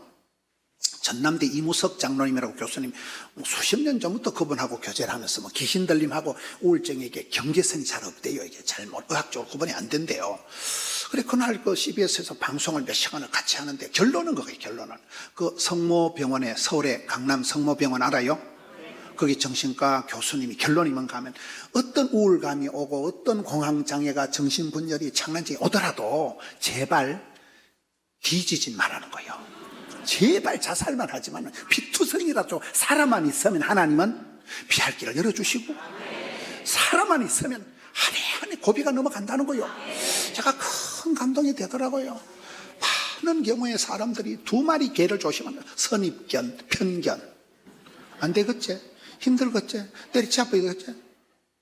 전남대 이무석 장로님이라고 교수님, 수십 년 전부터 그분하고 교제를 하면서 귀신 들림하고 우울증이 이게 경계선이 잘 없대요. 이게 잘못 의학적으로 구분이 안 된대요. 그래, 그날 그 CBS에서 방송을 몇 시간을 같이 하는데 결론은 그거예요. 결론은 그 성모병원에, 서울의 강남 성모병원 알아요? 거기 정신과 교수님이 결론이 뭔가 하면, 어떤 우울감이 오고 어떤 공황장애가, 정신분열이, 장난증이 오더라도 제발 뒤지진 말라는 거예요. 제발 자살만 하지만 피투성이라도 사람만 있으면 하나님은 피할 길을 열어주시고, 사람만 있으면 한 해 고비가 넘어간다는 거예요. 제가 큰 감동이 되더라고요. 많은 경우에 사람들이 2마리 개를 조심한다. 선입견, 편견. 안 되겠지? 힘들겠지? 때리치 아프겠지?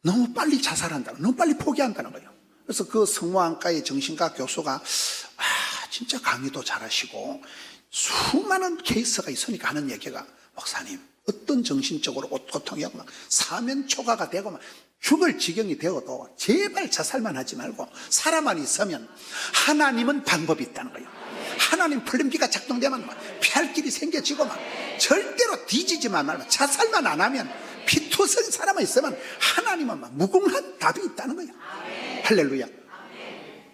너무 빨리 자살한다. 너무 빨리 포기한다는 거예요. 그래서 그 성모안과의 정신과 교수가 진짜 강의도 잘하시고 수많은 케이스가 있으니까 하는 얘기가, 목사님 어떤 정신적으로 고통이 오고 막 사면초가가 되고 막 죽을 지경이 되어도 제발 자살만 하지 말고 사람만 있으면 하나님은 방법이 있다는 거예요. 하나님 플랜 B가 작동되면 피할 길이 생겨지고 막 절대로 뒤지지만 말고 자살만 안 하면, 피투성 사람만 있으면 하나님은 막 무궁한 답이 있다는 거예요. 할렐루야.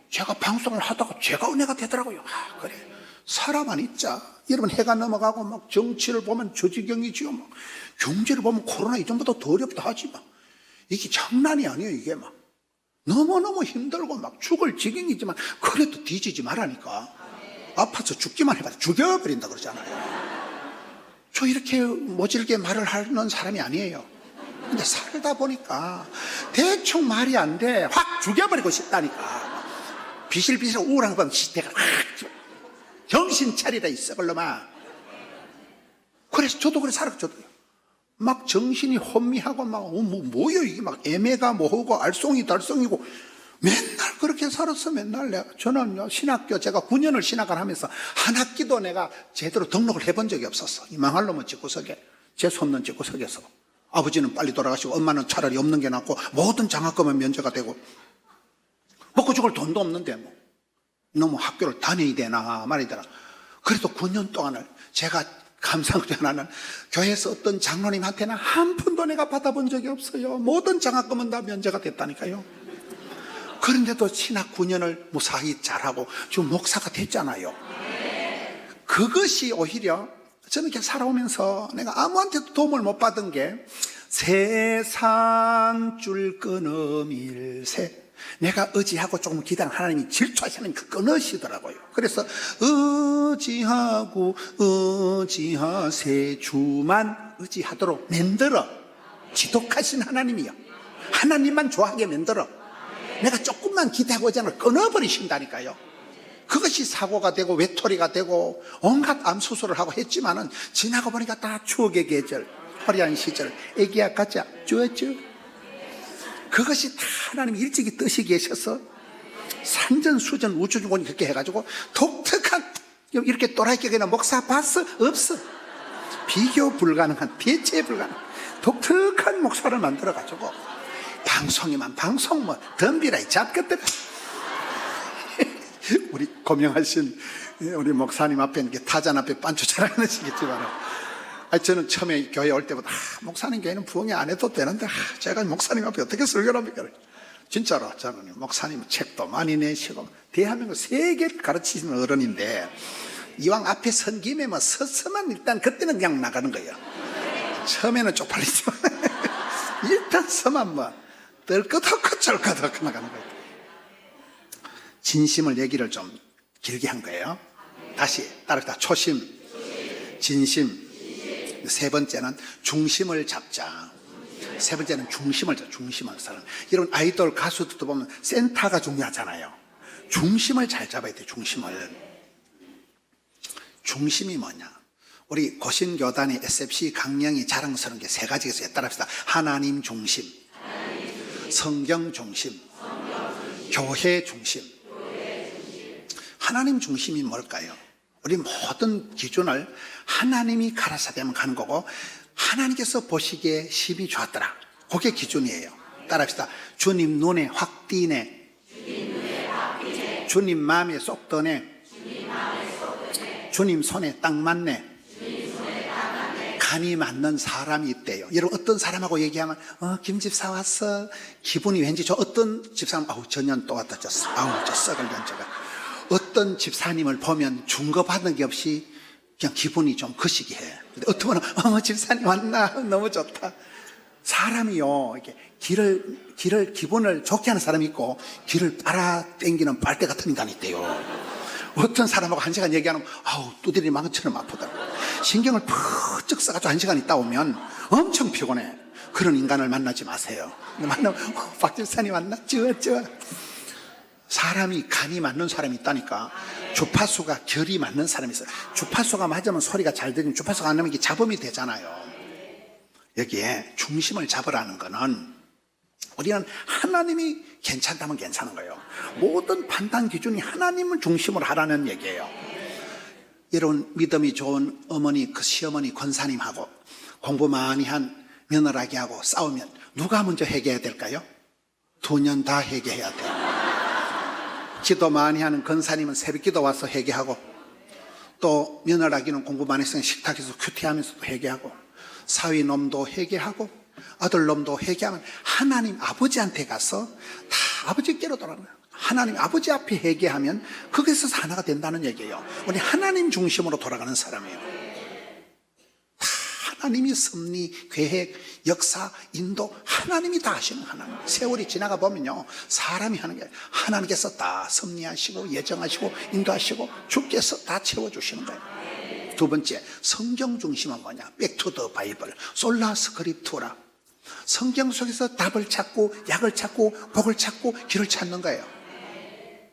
제가 방송을 하다가 제가 은혜가 되더라고요. 아, 그래. 사람 있자. 여러분, 해가 넘어가고 막 정치를 보면 저지경이지요. 막 경제를 보면 코로나 이전보다 더 어렵다 하지 막. 이게 장난이 아니에요, 이게 막. 너무너무 힘들고 막 죽을 지경이지만 그래도 뒤지지 말라니까. 아파서 죽기만 해봐도 죽여버린다 그러잖아요. 저 이렇게 모질게 말을 하는 사람이 아니에요. 근데 살다 보니까 대충 말이 안 돼. 확 죽여버리고 싶다니까. 비실비실 우울한 건 내가 확 정신 차리라 이 썩을 놈아. 그래서 저도 그래 살았죠. 막 정신이 혼미하고 막 뭐요 이게 막 애매가 뭐하고 알쏭이 달쏭이고 맨날 그렇게 살았어. 맨날 저는 신학교 제가 9년을 신학을 하면서 한 학기도 내가 제대로 등록을 해본 적이 없었어. 이 망할 놈은 집구석에 재수 없는 집구석에서. 아버지는 빨리 돌아가시고 엄마는 차라리 없는 게 낫고 모든 장학금은 면제가 되고 먹고 죽을 돈도 없는데 뭐 너무 학교를 다녀야 되나 말이야 되나. 그래도 9년 동안을 제가 감사한 게 하나는 교회에서 어떤 장로님한테는 한 푼도 내가 받아본 적이 없어요. 모든 장학금은 다 면제가 됐다니까요. 그런데도 신학 9년을 무사히 잘하고 지금 목사가 됐잖아요. 그것이 오히려 저는 이렇게 살아오면서 내가 아무한테도 도움을 못 받은 게 세상 줄 끊음일세. 내가 의지하고 조금 기다린 하나님이 질투하시는 그 끊으시더라고요. 그래서 의지하고 의지하세 주만 의지하도록 만들어. 지독하신 하나님이요. 하나님만 좋아하게 만들어. 내가 조금만 기대하고 오잖아 끊어버리신다니까요. 그것이 사고가 되고 외톨이가 되고 온갖 암수술을 하고 했지만은 지나고 보니까 다 추억의 계절, 화려한 시절, 애기야 가자 쭈쭈. 그것이 다 하나님이 일찍이 뜻이 계셔서 산전수전 우주주권이 그렇게 해가지고 독특한 이렇게 또라이격이나 목사 봤어? 없어. 비교 불가능한 대체 불가능한 독특한 목사를 만들어가지고 방송이만 방송 뭐 덤비라 잡것들. 우리 고명하신 우리 목사님 앞에 이렇게 타잔 앞에 반주 자랑하시겠지만 저는 처음에 교회 올 때보다 목사님 교회는 부흥회 안 해도 되는데 제가 목사님 앞에 어떻게 설교를 합니까? 진짜로 저는 목사님 책도 많이 내시고 대한민국 세계 가르치시는 어른인데 이왕 앞에 선 김에 뭐 서서만 일단 그때는 그냥 나가는 거예요. 처음에는 쪽팔리지만 일단 서만 뭐 떨끄덕 쩔끄덕 나가는 거예요. 진심을 얘기를 좀 길게 한 거예요. 다시 따라합시다. 초심, 진심. 세 번째는 중심을 잡자. 세 번째는 중심을 잡자. 중심을 사람. 이런 아이돌 가수들도 보면 센터가 중요하잖아요. 중심을 잘 잡아야 돼. 중심을. 중심이 뭐냐? 우리 고신교단의 SFC 강령이 자랑스러운 게 세 가지가 있어요. 따라합시다. 하나님 중심, 성경 중심, 교회 중심. 하나님 중심이 뭘까요? 우리 모든 기준을 하나님이 가라사대면 가는 거고 하나님께서 보시기에 심히 좋았더라. 그게 기준이에요. 따라합시다. 주님 눈에 확 띄네. 주님 마음에 쏙 드네. 주님 손에 딱 맞네. 간이 맞는 사람이 있대요. 여러분 어떤 사람하고 얘기하면 김 집사 왔어. 기분이 왠지 어떤 집사는 전년 또 왔다 졌어. 저 썩을 년자가. 어떤 집사님을 보면 준거 받은 게 없이 그냥 기분이 좀 거시기 해. 근데 어떤 분은 집사님 왔나 너무 좋다. 사람이요 이렇게 길을 기분을 좋게 하는 사람이 있고 길을 빨아 당기는 빨대 같은 인간이 있대요. 어떤 사람하고 1시간 얘기하면 두드리 망처럼 아프더라고. 신경을 푹쩍 써가지고 1시간 있다 오면 엄청 피곤해. 그런 인간을 만나지 마세요. 만나면 박 집사님 왔나? 쩌 사람이 간이 맞는 사람이 있다니까. 주파수가 결이 맞는 사람이 있어요. 주파수가 맞으면 소리가 잘 들리면 주파수가 안 나면 이게 잡음이 되잖아요. 여기에 중심을 잡으라는 거는 우리는 하나님이 괜찮다면 괜찮은 거예요. 모든 판단 기준이 하나님을 중심으로 하라는 얘기예요. 이런 믿음이 좋은 어머니, 그 시어머니 권사님하고 공부 많이 한 며느라기하고 싸우면 누가 먼저 회개해야 될까요? 2년 다 회개해야 돼요. 기도 많이 하는 권사님은 새벽기도 와서 회개하고 또 며느라기는 공부 많이 했으니 식탁에서 큐티하면서도 회개하고 사위놈도 회개하고 아들놈도 회개하면 하나님 아버지한테 가서 다 아버지께로 돌아가는 거예요. 하나님 아버지 앞에 회개하면 거기서 하나가 된다는 얘기예요. 우리 하나님 중심으로 돌아가는 사람이에요. 다 하나님이 섭리, 계획, 역사, 인도 하나님이 다 하시는 하나님. 세월이 지나가 보면요, 사람이 하는 게 아니라 하나님께서 다 섭리하시고 예정하시고 인도하시고 주께서 다 채워주시는 거예요. 두 번째, 성경 중심은 뭐냐? 백투더 바이블, 솔라 스크립투라. 성경 속에서 답을 찾고 약을 찾고 복을 찾고 길을 찾는 거예요.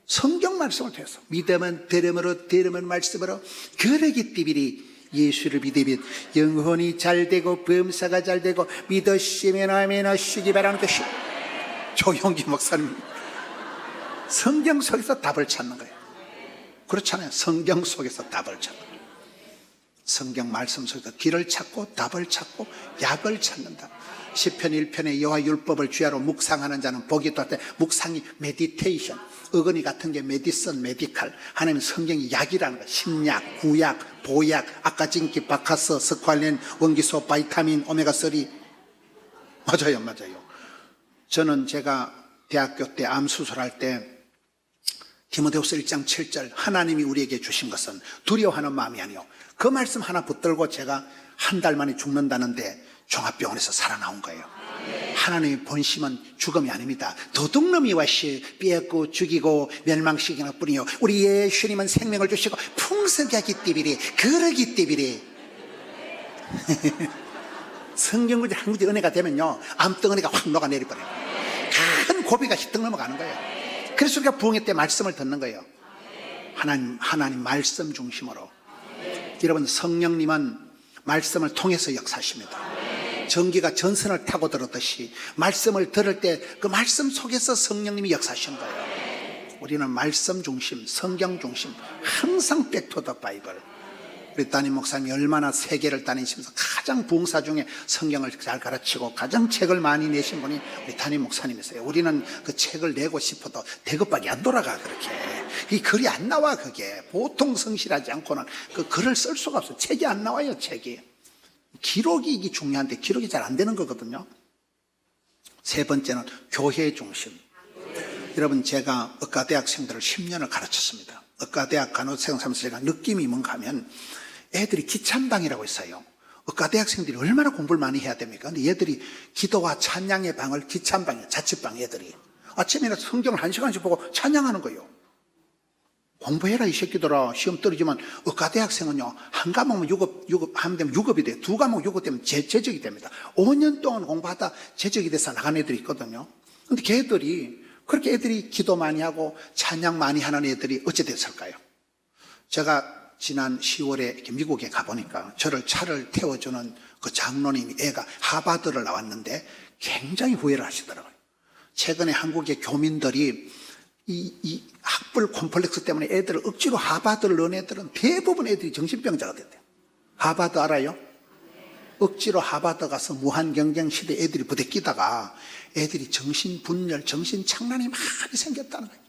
성경 말씀을 통해서 믿으면 들음으로 들으면 말씀으로 그러기 때문에 예수를 믿으면 영혼이 잘되고 범사가 잘되고 믿으시면 아멘 하시기 바라는 것이 조용기 목사님. 성경 속에서 답을 찾는 거예요. 그렇잖아요. 성경 속에서 답을 찾는 거예요. 성경 말씀 속에서 길을 찾고 답을 찾고 약을 찾는다. 시편 1편의 여호와 율법을 주야로 묵상하는 자는 복이 있다. 묵상이 메디테이션, 어근이 같은 게 메디슨, 메디칼. 하나님 성경이 약이라는 거. 신약, 구약, 보약, 아까진기, 바카스, 스ኳ린, 원기소, 바이타민, 오메가3. 맞아요. 저는 제가 대학교 때 암 수술할 때 디모데후서 1장 7절 하나님이 우리에게 주신 것은 두려워하는 마음이 아니요. 그 말씀 하나 붙들고 제가 한 달 만에 죽는다는데 종합병원에서 살아나온 거예요. 하나님의 본심은 죽음이 아닙니다. 도둑놈이 와시 삐었고 죽이고 멸망시키는 뿐이요, 우리 예수님은 생명을 주시고 풍성하게 하기 때문에 그러기 때문에 성경구절 한 구절 은혜가 되면요, 암덩어리가 확 녹아내려버려요. 큰 고비가 휘떡 넘어가는 거예요. 그래서 우리가 부흥회 때 말씀을 듣는 거예요. 하나님 말씀 중심으로. 여러분, 성령님은 말씀을 통해서 역사하십니다. 전기가 전선을 타고 들었듯이 말씀을 들을 때 그 말씀 속에서 성령님이 역사하시는 거예요. 우리는 말씀 중심, 성경 중심, 항상 백투더 바이블. 우리 담임 목사님이 얼마나 세계를 다니시면서 가장 부흥사 중에 성경을 잘 가르치고 가장 책을 많이 내신 분이 우리 담임 목사님이세요. 우리는 그 책을 내고 싶어도 대급박이 안 돌아가. 그렇게 이 글이 안 나와. 그게 보통 성실하지 않고는 그 글을 쓸 수가 없어요. 책이 안 나와요. 책이. 기록이 이게 중요한데 기록이 잘 안 되는 거거든요. 세 번째는 교회 중심. 여러분, 제가 의과대학생들을 10년을 가르쳤습니다. 의과대학 간호생 사면서 제가 느낌이 뭔가 하면 애들이 기찬방이라고 있어요. 의과대학생들이 얼마나 공부를 많이 해야 됩니까? 근데 얘들이 기도와 찬양의 방을 기찬방이에요. 자취방 애들이. 아침에 성경을 1시간씩 보고 찬양하는 거예요. 공부해라 이 새끼들아. 시험 떨어지면 의과대학생은요, 한 과목만 6급 하면 되면 6급이 돼요. 두 과목 6급 되면 재적이 됩니다. 5년 동안 공부하다 재적이 돼서 나간 애들이 있거든요. 근데 걔들이 그렇게 애들이 기도 많이 하고 찬양 많이 하는 애들이 어찌 됐을까요? 제가 지난 10월에 이렇게 미국에 가보니까 저를 차를 태워주는 그 장로님이 애가 하버드를 나왔는데 굉장히 후회를 하시더라고요. 최근에 한국의 교민들이 이 학벌 콤플렉스 때문에 애들을 억지로 하버드를 넣은 애들은 대부분 애들이 정신병자가 됐대요. 하버드 알아요? 억지로 하버드 가서 무한 경쟁 시대 애들이 부대끼다가 애들이 정신분열, 정신착란이 많이 생겼다는 거예요.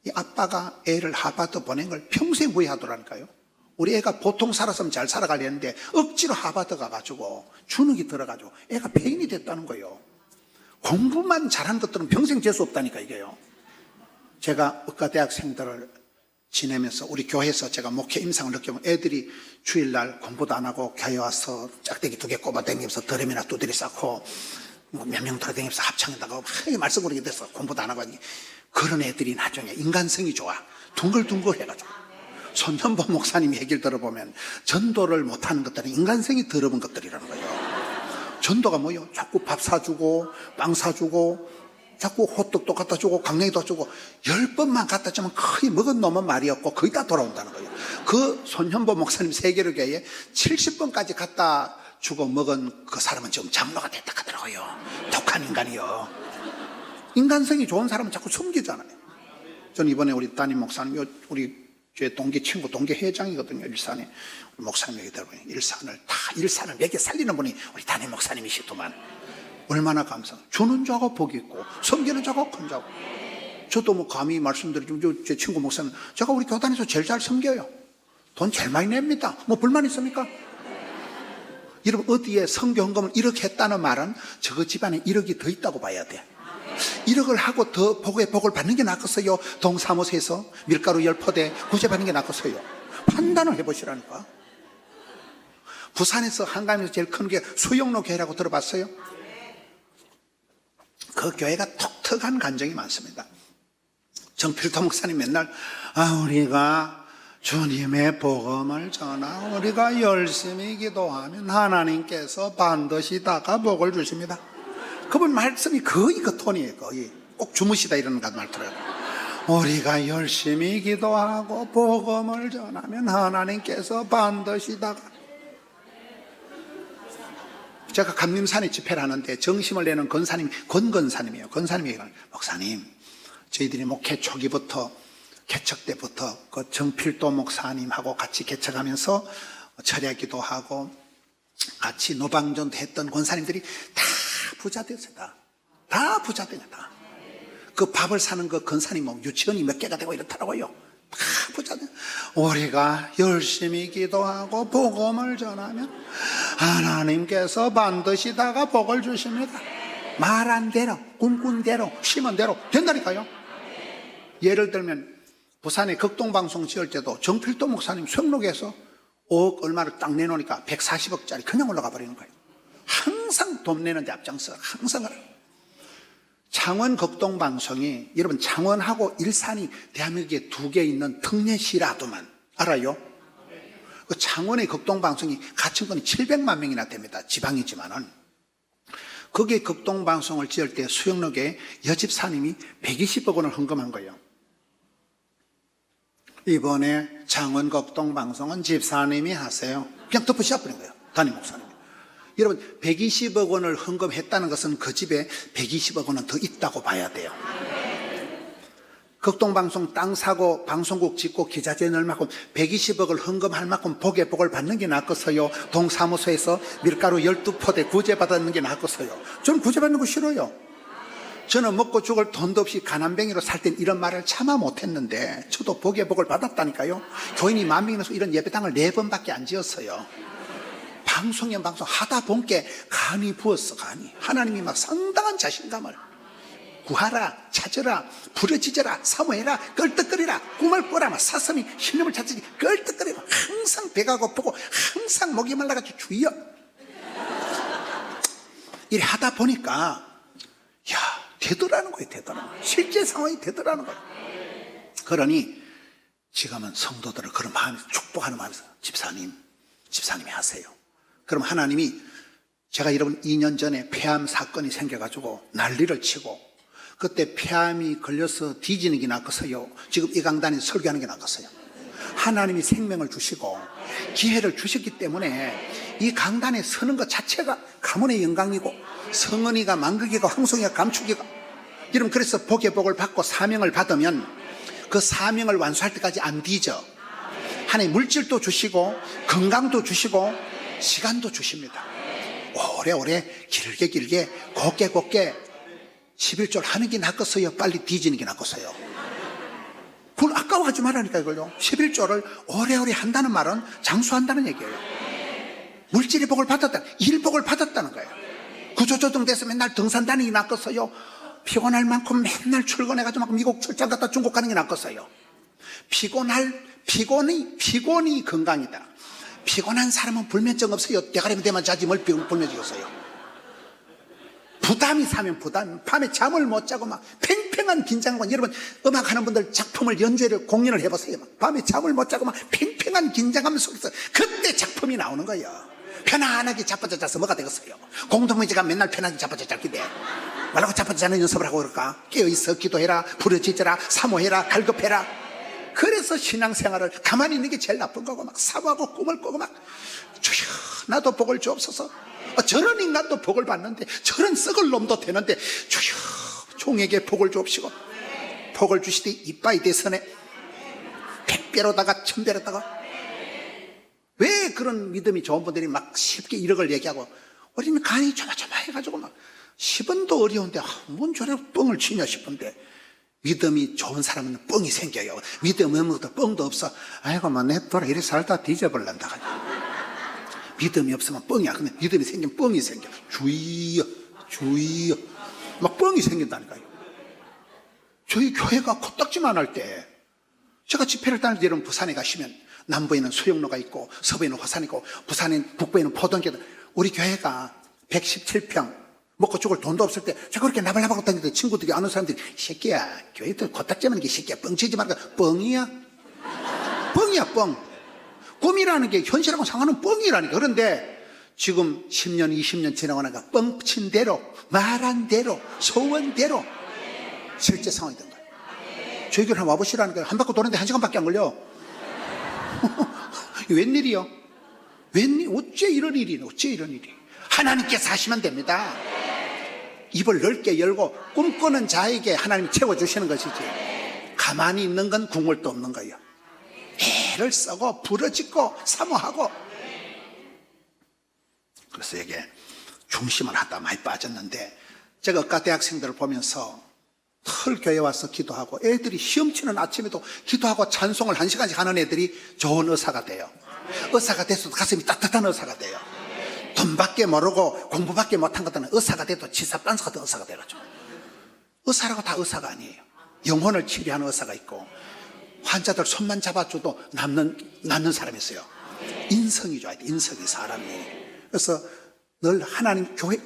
이 아빠가 애를 하버드 보낸 걸 평생 후회하더라니까요. 우리 애가 보통 살았으면 잘 살아가려는데 억지로 하버드 가가지고 주눅이 들어가지고 애가 폐인이 됐다는 거예요. 공부만 잘한 것들은 평생 재수 없다니까 이게요. 제가 의과대학생들을 지내면서 우리 교회에서 제가 목회 임상을 느끼면 애들이 주일날 공부도 안 하고 교회 와서 짝대기 2개 꼽아다니면서 드럼이나 두드리 쌓고 몇 명 돌아다니면서 합창에다가 말씀 부르게 돼서 공부도 안 하고 그런 애들이 나중에 인간성이 좋아. 둥글둥글 해가지고. 손현보 목사님 얘기를 들어보면 전도를 못하는 것들은 인간성이 더러운 것들이라는 거예요. 전도가 뭐예요? 자꾸 밥 사주고 빵 사주고 자꾸 호떡도 갖다 주고 강냉이도 주고 10번만 갖다 주면 거의 먹은 놈은 말이 없고 거의 다 돌아온다는 거예요. 그 손현보 목사님 세계로교회에 70번까지 갖다 주고 먹은 그 사람은 지금 장로가 됐다 하더라고요. 독한 인간이요. 인간성이 좋은 사람은 자꾸 숨기잖아요. 전 이번에 우리 담임 목사님, 우리 제 동기 친구, 동기 회장이거든요. 일산에. 목사님 얘기 들어보니 일산을 먹여 살리는 분이 우리 담임 목사님이시더만. 얼마나 감사해요. 주는 자가 복이 있고 섬기는 자가 큰 자고. 저도 뭐 감히 말씀드리지만 제 친구 목사님, 제가 우리 교단에서 제일 잘 섬겨요. 돈 제일 많이 냅니다. 뭐 불만 있습니까? 여러분, 어디에 선교 헌금을 이렇게 했다는 말은 저 집안에 1억이 더 있다고 봐야 돼. 1억을 하고 더 복을 받는 게 낫겠어요? 동사무소에서 밀가루 10포대 구제 받는 게 낫겠어요? 판단을 해보시라니까. 부산에서 한강에서 제일 큰 게 수영로 교회라고 들어봤어요? 그 교회가 독특한 간증이 많습니다. 정필도 목사님 맨날 우리가 주님의 복음을 전하, 우리가 열심히 기도하면 하나님께서 반드시 다가 복을 주십니다. 그분 말씀이 거의 그 톤이에요. 거의 꼭 주무시다 이러는 말 들어요. 우리가 열심히 기도하고 복음을 전하면 하나님께서 반드시 다가. 제가 감림산에 집회를 하는데 정심을 내는 권사님, 권사님이에요. 권사님이 목사님, 저희들이 목회 초기부터 개척 때부터 그 정필도 목사님하고 같이 개척하면서 철야기도 하고 같이 노방전도 했던 권사님들이 다 부자 됐어요. 다 부자 되겠다. 그 밥을 사는 그 권사님 뭐 유치원이 몇 개가 되고 이렇더라고요. 다 부자 돼. 우리가 열심히 기도하고 복음을 전하면 하나님께서 반드시 다가 복을 주십니다. 말한 대로, 꿈꾼 대로, 심은 대로 된다니까요. 예를 들면 부산에 극동방송 지을 때도 정필도 목사님 성록에서 5억 얼마를 딱 내놓으니까 140억짜리 그냥 올라가 버리는 거예요. 항상 돈 내는 데 앞장서. 항상 그래요. 창원 극동방송이, 여러분 창원하고 일산이 대한민국에 2개 있는 특례시라도만 알아요? 그 창원의 극동방송이 가층권이 700만 명이나 됩니다. 지방이지만은. 거기에 극동방송을 지을 때 수영록에 여집사님이 120억 원을 헌금한 거예요. 이번에 창원 극동방송은 집사님이 하세요. 그냥 덮으셔버린 거예요. 담임 목사님이. 여러분 120억 원을 헌금했다는 것은 그 집에 120억 원은 더 있다고 봐야 돼요. 극동방송 땅 사고 방송국 짓고 기자재 넣을 만큼 120억을 헌금할 만큼 복의 복을 받는 게 낫겠어요? 동사무소에서 밀가루 12포대 구제받는 게 낫겠어요? 저는 구제받는 거 싫어요. 저는 먹고 죽을 돈도 없이 가난뱅이로 살 땐 이런 말을 차마 못했는데 저도 복의 복을 받았다니까요. 교인이 10,000명이면서 이런 예배당을 4번밖에 안 지었어요. 방송에 방송 하다 본게 간이 부었어. 간이. 하나님이 막 상당한 자신감을 구하라, 찾으라, 부르짖어라, 사모해라, 껄떡거리라, 꿈을 꿔라, 막 사슴이 신념을 찾으니 껄떡거리고 항상 배가 고프고 항상 목이 말라가지고 주여 이래 하다 보니까 되더라는 거예요. 되더라는 거예요. 실제 상황이 되더라는 거예요. 그러니 지금은 성도들을 그런 마음에서 축복하는 마음에서 집사님이 하세요. 그럼 하나님이, 제가 여러분 2년 전에 폐암 사건이 생겨가지고 난리를 치고 그때 폐암이 걸려서 뒤지는 게 낫겠어요? 지금 이 강단에 설교하는 게 낫겠어요? 하나님이 생명을 주시고 기회를 주셨기 때문에 이 강단에 서는 것 자체가 가문의 영광이고 성은이가 만극이고 황송이가 감축이고, 여러분 그래서 복의 복을 받고 사명을 받으면 그 사명을 완수할 때까지 안 뒤져. 하나님 물질도 주시고 건강도 주시고 시간도 주십니다. 오래오래 길게 곱게 11조를 하는 게 낫겠어요? 빨리 뒤지는 게 낫겠어요? 그걸 아까워하지 말라니까 이걸요. 11조를 오래오래 한다는 말은 장수한다는 얘기예요. 물질의 복을 받았다, 일복을 받았다는 거예요. 구조조정돼서 맨날 등산 다니기 낫겠어요? 피곤할 만큼 맨날 출근해가지고 막 미국 출장 갔다 중국 가는 게 낫겠어요? 피곤이 건강이다. 피곤한 사람은 불면증 없어요. 대가리 대만 자지 뭘 불면증이었어요. 부담이 사면 밤에 잠을 못 자고 막 팽팽한 긴장감. 여러분 음악하는 분들 작품을 공연을 해보세요. 밤에 잠을 못 자고 막 팽팽한 긴장감 속에서 그때 작품이 나오는 거예요. 편안하게 자빠져 자서 뭐가 되겠어요? 공동묘지가 맨날 편하게 자빠져 자기 돼. 말라고 자빠져 자는 연습을 하고 그럴까? 깨어있어, 기도해라, 부르짖어라, 사모해라, 갈급해라. 그래서 신앙생활을 가만히 있는 게 제일 나쁜 거고 막 사모하고 꿈을 꾸고 막 주여 나도 복을 주옵소서. 저런 인간도 복을 받는데 저런 썩을 놈도 되는데 주여 종에게 복을 주옵시고 복을 주시되 이빠이 대선에 100배로다가 1000배로다가. 왜 그런 믿음이 좋은 분들이 막 쉽게 1억을 얘기하고 우리는 간이 조마조마해가지고 막 10원도 어려운데 뭔 저래 뻥을 치냐 싶은데, 믿음이 좋은 사람은 뻥이 생겨요. 믿음 없는 것도 뻥도 없어. 아이고 내 돌아 이래 살다 뒤져버린다. 믿음이 없으면 뻥이야. 근데 믿음이 생기면 뻥이 생겨. 주의여 막 뻥이 생긴다니까요. 저희 교회가 코딱지만 할 때, 제가 집회를 다닐 때 여러분 부산에 가시면 남부에는 수영로가 있고 서부에는 화산이 있고 북부에는 포동계, 우리 교회가 117평, 먹고 죽을 돈도 없을 때 제가 그렇게 나발나발 다닐 때 친구들이 아는 사람들이, 이 새끼야, 교회도 코딱지만 게 새끼야, 뻥치지 말까. 뻥이야? 뻥이야, 뻥. 꿈이라는 게 현실하고 상관은 뻥이라니까. 그런데 지금 10년, 20년 지나고 나니까 뻥친 대로, 말한 대로, 소원대로 실제 상황이 된 거예요. 저희 교회 한번 와보시라는 거예요. 한 바퀴 도는데 1시간밖에 안 걸려. 웬일이요? 어째 이런 일이, 어째 이런 일이. 하나님께서 하시면 됩니다. 입을 넓게 열고 꿈꾸는 자에게 하나님이 채워주시는 것이지, 가만히 있는 건 국물도 없는 거예요. 애를 쓰고 부러지고 사모하고. 그래서 이게 중심을 하다 많이 빠졌는데, 제가 의과 대학생들을 보면서 털 교회 와서 기도하고, 애들이 시험 치는 아침에도 기도하고 찬송을 1시간씩 하는 애들이 좋은 의사가 돼요. 의사가 돼서도 가슴이 따뜻한 의사가 돼요. 돈밖에 모르고 공부밖에 못한 것들은 의사가 돼도 치사반스 같은 의사가 돼가지고. 의사라고 다 의사가 아니에요. 영혼을 치료하는 의사가 있고, 환자들 손만 잡아줘도 낫는 사람이 있어요. 인성이 좋아야 돼, 인성이, 사람이. 그래서 늘 하나님, 교회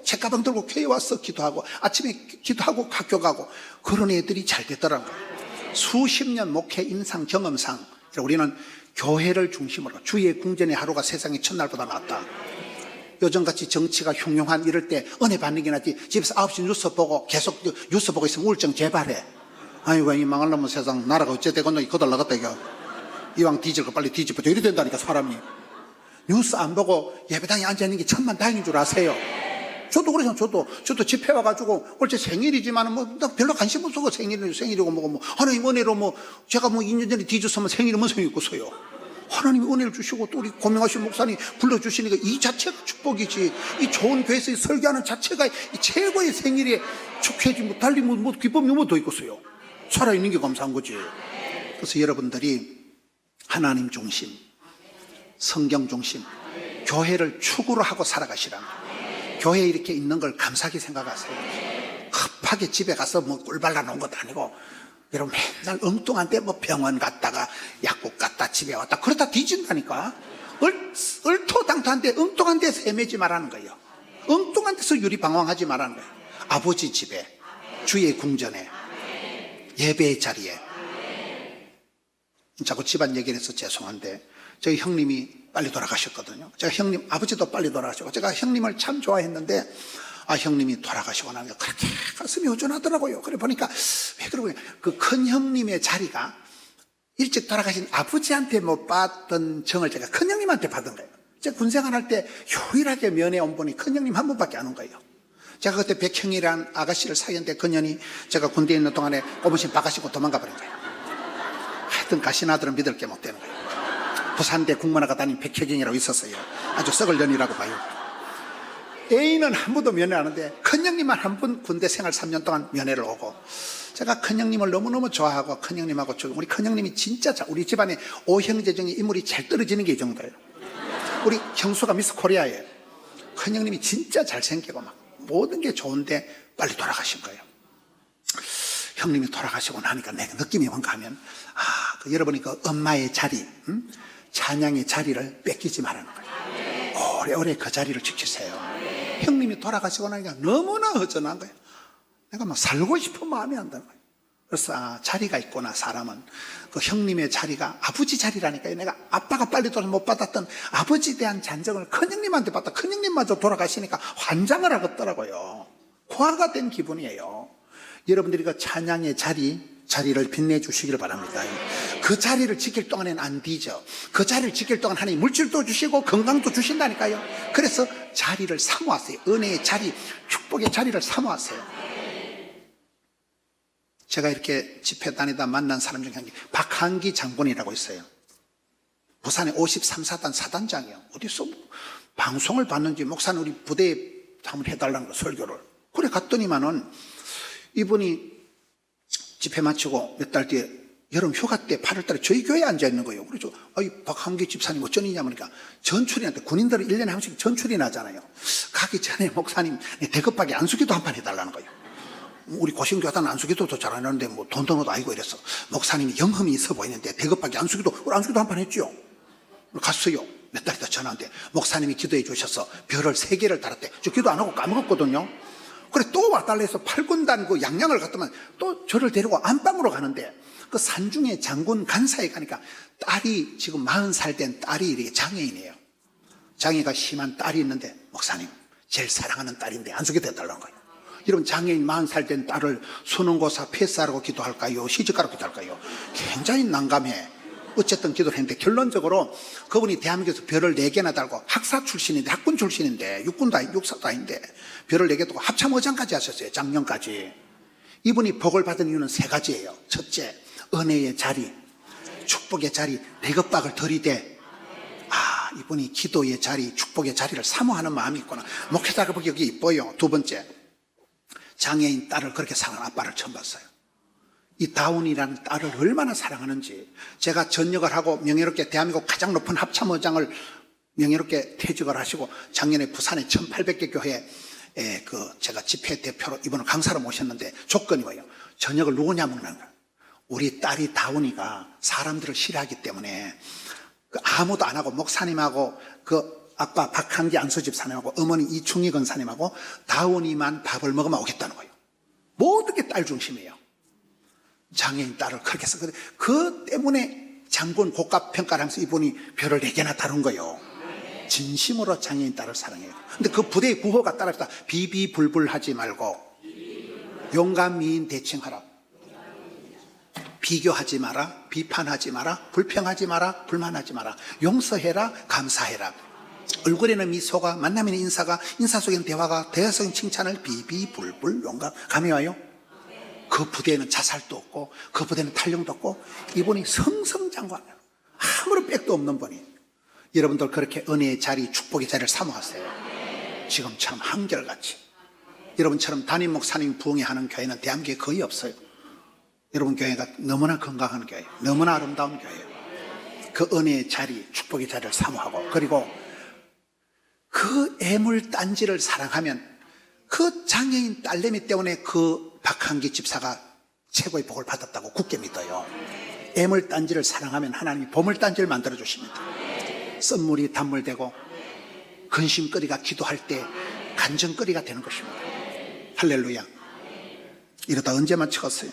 책가방 들고 교회 와서 기도하고, 아침에 기도하고 학교 가고, 그런 애들이 잘 되더라고요. 수십 년 목회 임상 경험상 우리는 교회를 중심으로, 주의 궁전의 하루가 세상의 첫날보다 낫다. 요즘같이 정치가 흉흉한 이럴 때 은혜 받는 게 낫지, 집에서 9시 뉴스 보고 계속 뉴스 보고 있으면 우울증 재발해. 아이고, 이 망할 놈의 세상, 나라가 어째 되겠노, 거들 나갔다, 이거. 이왕 뒤질 거 빨리 뒤집어줘. 이래 된다니까, 사람이. 뉴스 안 보고 예배당에 앉아있는 게 천만 다행인 줄 아세요? 저도 그래서 저도 집회 와가지고, 올해 생일이지만 나 별로 관심 없어. 생일이고 뭐고, 하나님 은혜로 제가 2년 전에 뒤졌으면 생일이 뭔 소용이 있겠어요. 하나님이 은혜를 주시고 또 우리 고명하신 목사님 불러주시니까 이 자체가 축복이지. 이 좋은 교회에서 설교하는 자체가 이 최고의 생일에 축해지, 달리 기쁨이 뭐 더 있겠어요. 살아있는 게 감사한 거지. 그래서 여러분들이 하나님 중심, 성경 중심, 교회를 축으로 하고 살아가시라. 교회에 이렇게 있는 걸 감사하게 생각하세요. 급하게 집에 가서 꿀 발라 놓은 것도 아니고, 여러분 맨날 엉뚱한데 병원 갔다가 약국 갔다 집에 왔다 그러다 뒤진다니까. 얼토당토한데 엉뚱한 데서 헤매지 말라는 거예요. 엉뚱한 데서 유리방황하지 말라는 거예요. 아버지 집에, 주의 궁전에, 예배의 자리에. 자꾸 집안 얘기를 해서 죄송한데, 저희 형님이 빨리 돌아가셨거든요. 제가 아버지도 빨리 돌아가시고, 제가 형님을 참 좋아했는데, 형님이 돌아가시고 나니까 그렇게 가슴이 허전하더라고요. 그래 보니까, 왜 그러고요? 그 큰 형님의 자리가 일찍 돌아가신 아버지한테 못 받던 정을 제가 큰 형님한테 받은 거예요. 제가 군생활할 때 유일하게 면회 온 분이 큰 형님 한 분밖에 안 온 거예요. 제가 그때 백형이라는 아가씨를 사귀었는데, 그년이 제가 군대에 있는 동안에 꼬부신 바가시고 도망가 버린 거예요. 하여튼 가신 아들은 믿을 게 못 되는 거예요. 부산대 국문학과 다닌 백혜경이라고 있었어요. 아주 썩을 년이라고 봐요. 애인은 한 번도 면회 안 하는데, 큰형님만 한 번 군대 생활 3년 동안 면회를 오고, 제가 큰형님을 너무너무 좋아하고, 큰형님하고 우리 큰형님이 진짜 우리 집안에 5형제 중에 인물이 잘 떨어지는 게 이 정도예요. 우리 형수가 미스 코리아예요. 큰형님이 진짜 잘생기고 막 모든 게 좋은데 빨리 돌아가신 거예요. 형님이 돌아가시고 나니까 내가 느낌이 뭔가 하면, 여러분이 그 엄마의 자리, 찬양의 자리를 뺏기지 말라는 거예요. 오래오래 그 자리를 지키세요. 형님이 돌아가시고 나니까 너무나 허전한 거예요. 내가 막 살고 싶은 마음이 안 드는 거예요. 그래서 자리가 있구나, 사람은. 그 형님의 자리가 아버지 자리라니까요. 내가 아빠가 빨리 돌아서 못 받았던 아버지에 대한 잔정을 큰형님한테 받다 큰형님마저 돌아가시니까 환장을 하겠더라고요. 화가 된 기분이에요. 여러분들이 그 찬양의 자리를 빛내주시길 바랍니다. 그 자리를 지킬 동안에는 안 뒤져. 그 자리를 지킬 동안 하나님 물질도 주시고 건강도 주신다니까요. 그래서 자리를 사모하세요. 은혜의 자리, 축복의 자리를 사모하세요. 제가 이렇게 집회 다니다 만난 사람 중에 한 게 박한기 장군이라고 있어요. 부산의 53사단 사단장이에요. 어디서 방송을 봤는지 목사는 우리 부대에 한번 해달라는 거, 설교를. 그래 갔더니만은 이분이 집회 마치고 몇 달 뒤에 여름 휴가 때 8월달에 저희 교회에 앉아있는 거예요. 그래서 박한기 집사님 어쩌느냐 그러니까 전출이 나는데 군인들은 1년에 한 번씩 전출이 나잖아요. 가기 전에 목사님 대급박이 안수기도 한 판 해달라는 거예요. 우리 고신교사는 안수기도도 잘 안 하는데 뭐 돈 덩어도 아니고 이래서 목사님이 영험이 있어 보이는데 대급박이 안수기도 한 판 했죠. 갔어요. 몇 달 있다 전화한테 목사님이 기도해 주셔서 별을 3개를 달았대. 저 기도 안 하고 까먹었거든요. 그래 또 와달라 해서 8군단 그 양양을 갔더만 또 저를 데리고 안방으로 가는데 그 산중에 장군 간사에 가니까 딸이 지금 40살 된 딸이 이렇게 장애인이에요. 장애가 심한 딸이 있는데 목사님 제일 사랑하는 딸인데 안수기도 해달라는 거예요. 여러분 장애인 40살 된 딸을 수능고사 패스하라고 기도할까요? 시집가라고 기도할까요? 굉장히 난감해. 어쨌든 기도를 했는데 결론적으로 그분이 대한민국에서 별을 4개나 달고 학사 출신인데 학군 출신인데 육사도 아닌데 별을 4개 두고 합참의장까지 하셨어요. 장년까지. 이분이 복을 받은 이유는 3가지예요. 첫째, 은혜의 자리, 축복의 자리, 대급박을 들이대 이분이 기도의 자리, 축복의 자리를 사모하는 마음이 있구나. 목회자가 보기 여기 이뻐요. 2번째, 장애인 딸을 그렇게 사랑하는 아빠를 처음 봤어요. 이 다운이라는 딸을 얼마나 사랑하는지. 제가 전역을 하고 명예롭게 대한민국 가장 높은 합참의장을 명예롭게 퇴직을 하시고 작년에 부산의 1800개 교회에 제가 집회 대표로 이번을 강사로 모셨는데 조건이 뭐예요? 전역을 누구냐 묻는 거예요. 우리 딸이 다운이가 사람들을 싫어하기 때문에 아무도 안 하고 목사님하고 아빠 박한기 안수집사님하고 어머니 이충희 권사님하고 다운이만 밥을 먹으면 오겠다는 거예요. 모든 게 딸 중심이에요. 장애인 딸을 그렇게 해서 그 때문에 장군 곡갑 평가를 하면서 이분이 별을 4개나 다룬 거예요. 진심으로 장애인 딸을 사랑해요. 근데 그 부대의 구호가 따라합시다. 비비불불하지 말고 용감 미인 대칭하라. 비교하지 마라. 비판하지 마라. 불평하지 마라. 불만하지 마라. 용서해라. 감사해라. 얼굴에는 미소가, 만남에는 인사가, 인사 속에는 대화가, 대화 속에는 칭찬을 비비불불 용감. 감이 와요? 그 부대에는 자살도 없고 그 부대에는 탈령도 없고 이분이 성성장구하면 아무런 빽도 없는 분이. 여러분들 그렇게 은혜의 자리, 축복의 자리를 사모하세요. 지금처럼 한결같이. 여러분처럼 담임 목사님 부흥회하는 교회는 대한민국에 거의 없어요. 여러분 교회가 너무나 건강한 교회예요. 너무나 아름다운 교회예요. 그 은혜의 자리, 축복의 자리를 사모하고 그리고 그 애물단지를 사랑하면 그 장애인 딸내미 때문에 그 박한기 집사가 최고의 복을 받았다고 굳게 믿어요. 애물단지를 사랑하면 하나님이 보물단지를 만들어 주십니다. 썬물이 단물되고 근심거리가 기도할 때 간증거리가 되는 것입니다. 할렐루야. 이러다 언제 마치겠어요?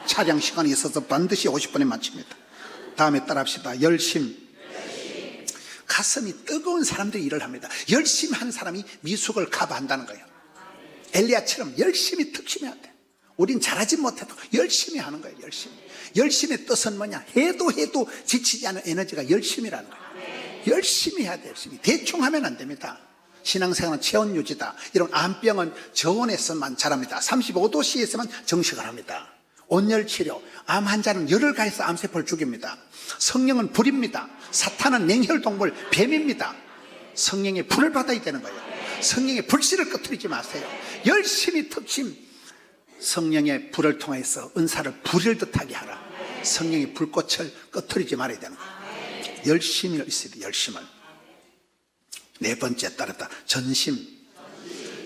차량 시간이 있어서 반드시 50분에 마칩니다. 다음에 따라합시다. 열심. 가슴이 뜨거운 사람들이 일을 합니다. 열심히 하는 사람이 미숙을 커버한다는 거예요. 엘리야처럼 열심히 특심해야 돼. 우린 잘하지 못해도 열심히 하는 거예요. 열심히 뜻은 뭐냐? 해도 지치지 않은 에너지가 열심이라는 거예요. 열심히 해야 돼. 열심히. 대충 하면 안 됩니다. 신앙생활은 체온 유지다. 이런 암병은 저온에서만 자랍니다. 35도씨에서만 정식을 합니다. 온열치료, 암 환자는 열을 가해서 암세포를 죽입니다. 성령은 불입니다. 사탄은 냉혈동물, 뱀입니다. 성령의 불을 받아야 되는 거예요. 성령의 불씨를 꺼뜨리지 마세요. 열심히 특심 성령의 불을 통해서 은사를 불일 듯하게 하라. 성령의 불꽃을 꺼뜨리지 말아야 되는 거예요. 열심히 있어야 돼요. 열심을. 4번째 따르다. 전심.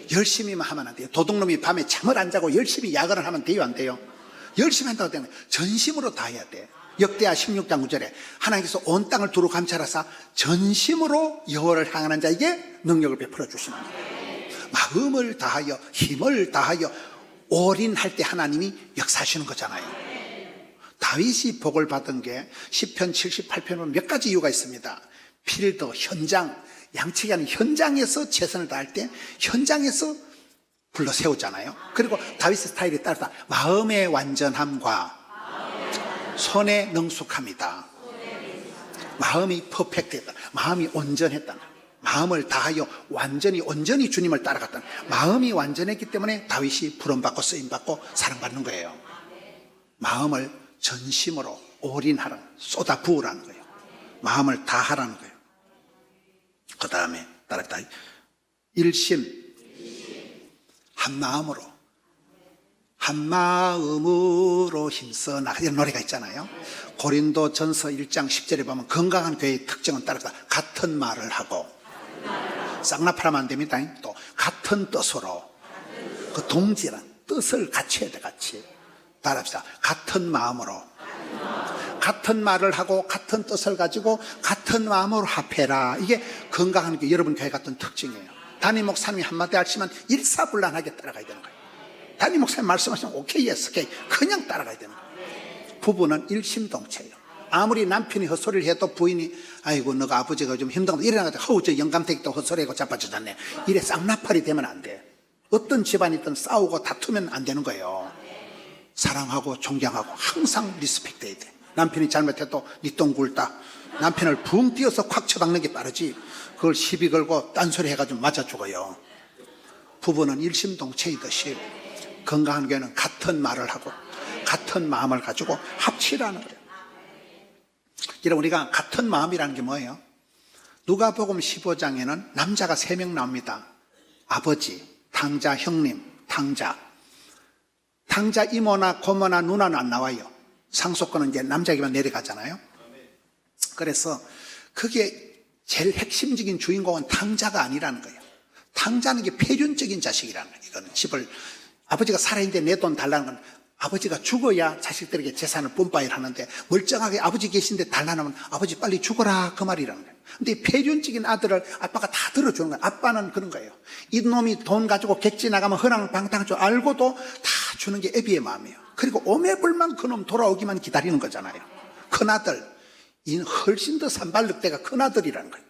열심히만 하면 안 돼요. 도둑놈이 밤에 잠을 안 자고 열심히 야근을 하면 돼요, 안 돼요? 열심히 한다고 되면 전심으로 다 해야 돼. 역대하 16장 9절에 하나님께서 온 땅을 두루 감찰하사 전심으로 여호와를 향하는 자에게 능력을 베풀어 주시는 거예요. 마음을 다하여 힘을 다하여 올인할 때 하나님이 역사하시는 거잖아요. 다윗이 복을 받은 게 시편 78편은 몇 가지 이유가 있습니다. 필드, 현장, 양측이 아닌 현장에서 최선을 다할 때 현장에서 불러 세우잖아요. 그리고 다윗의 스타일에 따라서 마음의 완전함과 손의 능숙함이다. 마음이 퍼펙트했다. 마음이 온전했다. 마음을 다하여 온전히 주님을 따라갔다. 마음이 완전했기 때문에 다윗이 부름받고 쓰임받고 사랑받는 거예요. 마음을 전심으로 올인하라는, 쏟아 부으라는 거예요. 마음을 다하라는 거예요. 그 다음에 일심, 한 마음으로 한 마음으로 힘써 나가 이런 노래가 있잖아요. 고린도전서 1장 10절에 보면 건강한 교회의 특징은 따라서 같은 말을 하고, 쌍나팔하면 안 됩니다. 또 같은 뜻으로, 그 동질한 뜻을 같이 해야 돼. 같이 따라합시다. 같은 마음으로, 같은 말을 하고 같은 뜻을 가지고 같은 마음으로 합해라. 이게 건강한 교회, 여러분 교회 같은 특징이에요. 담임 목사님이 한마디 하시면 일사불란하게 따라가야 되는 거예요. 담임 목사님 말씀하시면 오케이, 예스, 오케이, 그냥 따라가야 되는 거예요. 부부는 일심동체예요. 아무리 남편이 헛소리를 해도 부인이 아이고 너가 아버지가 좀 힘들다 이래나가지고 허우 저 영감택도 헛소리하고 자빠졌네, 이래 쌍나팔이 되면 안 돼. 어떤 집안이든 싸우고 다투면 안 되는 거예요. 사랑하고 존경하고 항상 리스펙트 해야 돼. 남편이 잘못해도 니 똥 굴다, 남편을 붕 띄어서 콱 쳐박는 게 빠르지 그걸 시비 걸고 딴소리 해가지고 맞아 죽어요. 부부는 일심동체이듯이 건강한 교회는 같은 말을 하고 같은 마음을 가지고 합치라는 거예요. 여러분, 우리가 같은 마음이라는 게 뭐예요? 누가복음 15장에는 남자가 3명 나옵니다. 아버지, 탕자, 형님, 탕자. 탕자 이모나 고모나 누나는 안 나와요. 상속권은 이제 남자에게만 내려가잖아요. 그래서 그게 제일 핵심적인 주인공은 탕자가 아니라는 거예요. 탕자는 게 폐륜적인 자식이라는 거예요. 이거는 집을, 아버지가 살아있는데 내 돈 달라는 건 아버지가 죽어야 자식들에게 재산을 뿜빠일 하는데 멀쩡하게 아버지 계신데 달라나면 아버지 빨리 죽어라, 그 말이라는 거예요. 근데 폐륜적인 아들을 아빠가 다 들어주는 거예요. 아빠는 그런 거예요. 이놈이 돈 가지고 객지 나가면 허랑방탕할 줄 알고도 다 주는 게 애비의 마음이에요. 그리고 오매불만 그놈 돌아오기만 기다리는 거잖아요. 큰아들, 이 훨씬 더 산발력대가 큰아들이라는 거예요.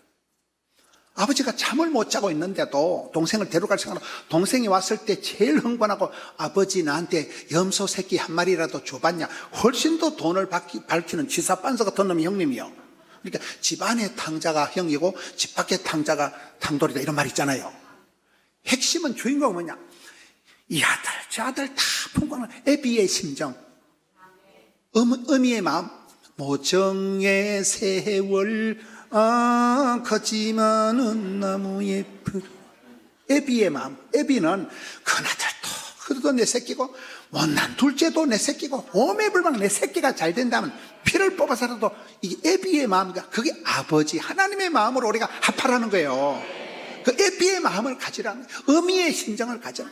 아버지가 잠을 못 자고 있는데도 동생을 데려갈 생각으로 동생이 왔을 때 제일 흥분하고 아버지 나한테 염소 새끼 한 마리라도 줘봤냐, 훨씬 더 돈을 밝히는 지사빤서 같은 놈이 형님이요. 그러니까 집안의 탕자가 형이고 집 밖의 탕자가 탕돌이다, 이런 말 있잖아요. 핵심은 주인공은 뭐냐, 이 아들 저 아들 다 풍광을 애비의 심정, 어미의 마음, 모정의 세월 컸지만은 나무에 풀. 애비의 마음. 애비는 큰아들도 그래도 내 새끼고 못난 둘째도 내 새끼고 오매불망 내 새끼가 잘 된다면 피를 뽑아서라도 이게 애비의 마음이니까 그게 아버지 하나님의 마음으로 우리가 합하라는 거예요. 그 애비의 마음을 가지라는 거예요. 어미의 심정을 가져.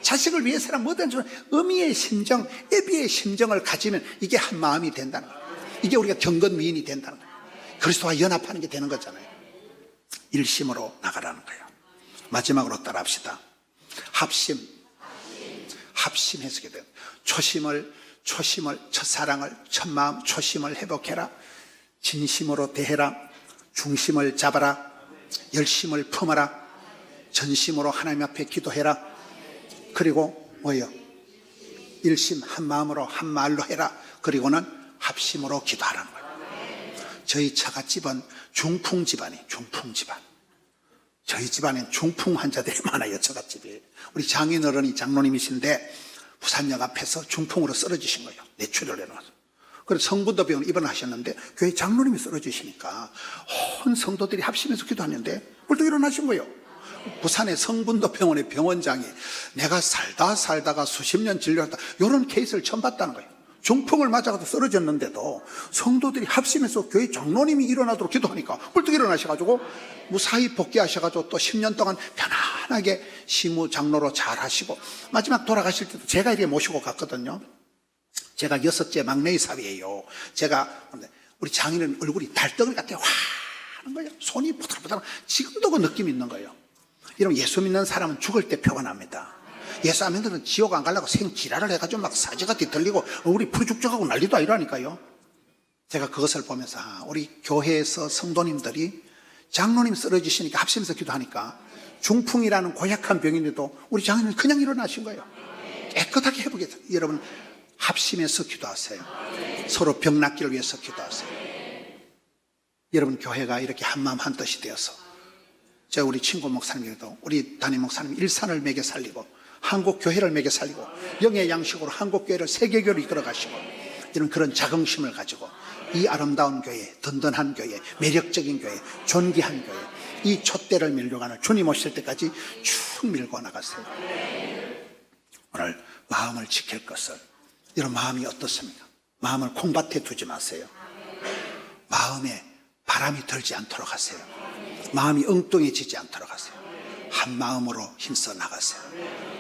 자식을 위해서는 뭐든 좀 어미의 심정, 애비의 심정을 가지면 이게 한 마음이 된다는 거예요. 이게 우리가 경건미인이 된다는 거예요. 그리스도와 연합하는 게 되는 거잖아요. 일심으로 나가라는 거예요. 마지막으로 따라합시다. 합심해서 돼요. 초심을, 첫사랑을, 첫마음, 초심을 회복해라. 진심으로 대해라. 중심을 잡아라. 열심을 품어라. 전심으로 하나님 앞에 기도해라. 그리고 뭐예요? 일심 한 마음으로 한 말로 해라. 그리고는 합심으로 기도하라는 거예요. 저희 처갓집은 중풍 집안이에요. 중풍 집안. 저희 집안엔 중풍 환자들이 많아요. 처갓집이. 우리 장인어른이 장로님이신데 부산역 앞에서 중풍으로 쓰러지신 거예요. 뇌출혈을 해놔서. 그래서 성분도 병원 입원하셨는데 교회 장로님이 쓰러지시니까 온 성도들이 합심해서 기도하는데 벌떡 일어나신 거예요. 부산의 성분도 병원의 병원장이 내가 살다가 수십 년 진료했다, 이런 케이스를 처음 봤다는 거예요. 중풍을 맞아가지고 쓰러졌는데도 성도들이 합심해서 교회 장로님이 일어나도록 기도하니까 벌떡 일어나셔가지고 무사히 복귀하셔가지고 또 10년 동안 편안하게 시무 장로로 잘 하시고 마지막 돌아가실 때도 제가 이렇게 모시고 갔거든요. 제가 6째 막내의 사위예요. 제가 우리 장인은 얼굴이 달덩이 같아요. 와 하는 거예요. 손이 부들부들. 지금도 그 느낌이 있는 거예요. 이런 예수 믿는 사람은 죽을 때 표가 납니다. 예수 안 믿는 지옥 안 가려고 생지랄을 해가지고 막 사지가 뒤틀리고 우리 풀죽죽하고 난리도 아니라니까요. 제가 그것을 보면서 우리 교회에서 성도님들이 장로님 쓰러지시니까 합심해서 기도하니까 중풍이라는 고약한 병인데도 우리 장로님 그냥 일어나신 거예요. 깨끗하게 회복해서. 여러분 합심해서 기도하세요. 서로 병 낫기를 위해서 기도하세요. 여러분 교회가 이렇게 한마음 한뜻이 되어서 제가 우리 친구 목사님에도 우리 담임 목사님 일산을 매겨 살리고 한국 교회를 매겨 살리고 영의 양식으로 한국 교회를 세계교회로 이끌어 가시고 이런 그런 자긍심을 가지고 이 아름다운 교회, 든든한 교회, 매력적인 교회, 존귀한 교회, 이 촛대를 밀려가는 주님 오실 때까지 쭉 밀고 나가세요. 오늘 마음을 지킬 것을. 이런 마음이 어떻습니까? 마음을 콩밭에 두지 마세요. 마음에 바람이 들지 않도록 하세요. 마음이 엉뚱해지지 않도록 하세요. 한 마음으로 힘써 나가세요.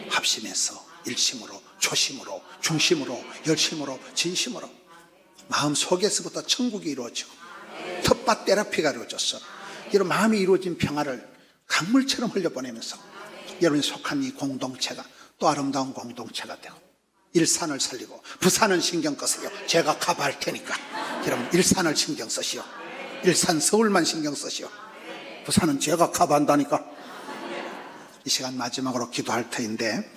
합심해서 일심으로, 초심으로, 중심으로, 열심으로, 진심으로. 마음 속에서부터 천국이 이루어지고 텃밭 테라피가 이루어졌어. 이런 마음이 이루어진 평화를 강물처럼 흘려보내면서 여러분이 속한 이 공동체가 또 아름다운 공동체가 되고, 일산을 살리고 부산은 신경 꺼세요. 제가 커버할 테니까 여러분 일산을 신경 쓰시오. 일산 서울만 신경 쓰시오. 부산은 제가 커버한다니까. 이 시간 마지막으로 기도할 터인데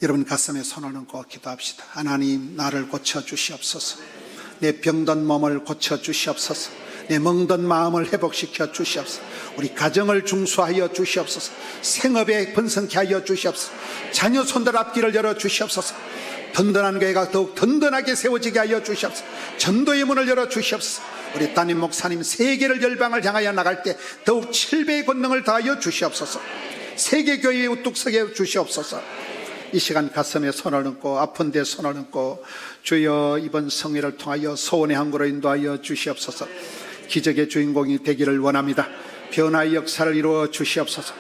여러분 가슴에 손을 얹고 기도합시다. 하나님, 나를 고쳐주시옵소서. 내 병든 몸을 고쳐주시옵소서. 내 멍든 마음을 회복시켜 주시옵소서. 우리 가정을 중수하여 주시옵소서. 생업에 번성케 하여 주시옵소서. 자녀 손들 앞길을 열어 주시옵소서. 든든한 교회가 더욱 든든하게 세워지게 하여 주시옵소서. 전도의 문을 열어 주시옵소서. 우리 따님 목사님 세계를 열방을 향하여 나갈 때 더욱 7배의 권능을 다하여 주시옵소서. 세계교회에 우뚝 서게 주시옵소서. 이 시간 가슴에 손을 얹고 아픈 데 손을 얹고 주여 이번 성회를 통하여 소원의 항구로 인도하여 주시옵소서. 기적의 주인공이 되기를 원합니다. 변화의 역사를 이루어 주시옵소서.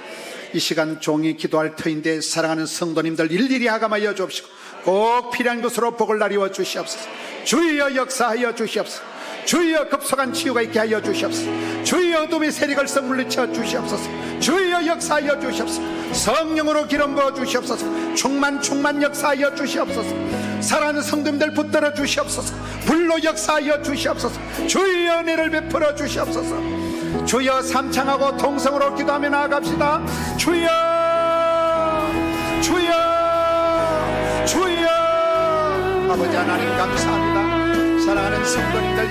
이 시간 종이 기도할 터인데 사랑하는 성도님들 일일이 하감하여 주옵시고 꼭 필요한 것으로 복을 나리워 주시옵소서. 주여 역사하여 주시옵소서. 주여 급속한 치유가 있게 하여 주시옵소서. 주여 어둠의 세력을 썩 물리쳐 주시옵소서. 주여 역사하여 주시옵소서. 성령으로 기름 부어 주시옵소서. 충만 역사하여 주시옵소서. 사랑하는 성도님들 붙들어 주시옵소서. 불로 역사하여 주시옵소서. 주여 은혜를 베풀어 주시옵소서. 주여 삼창하고 통성으로 기도하며 나아갑시다. 주여 아버지 하나님 감사합니다. 사랑하는 성도님들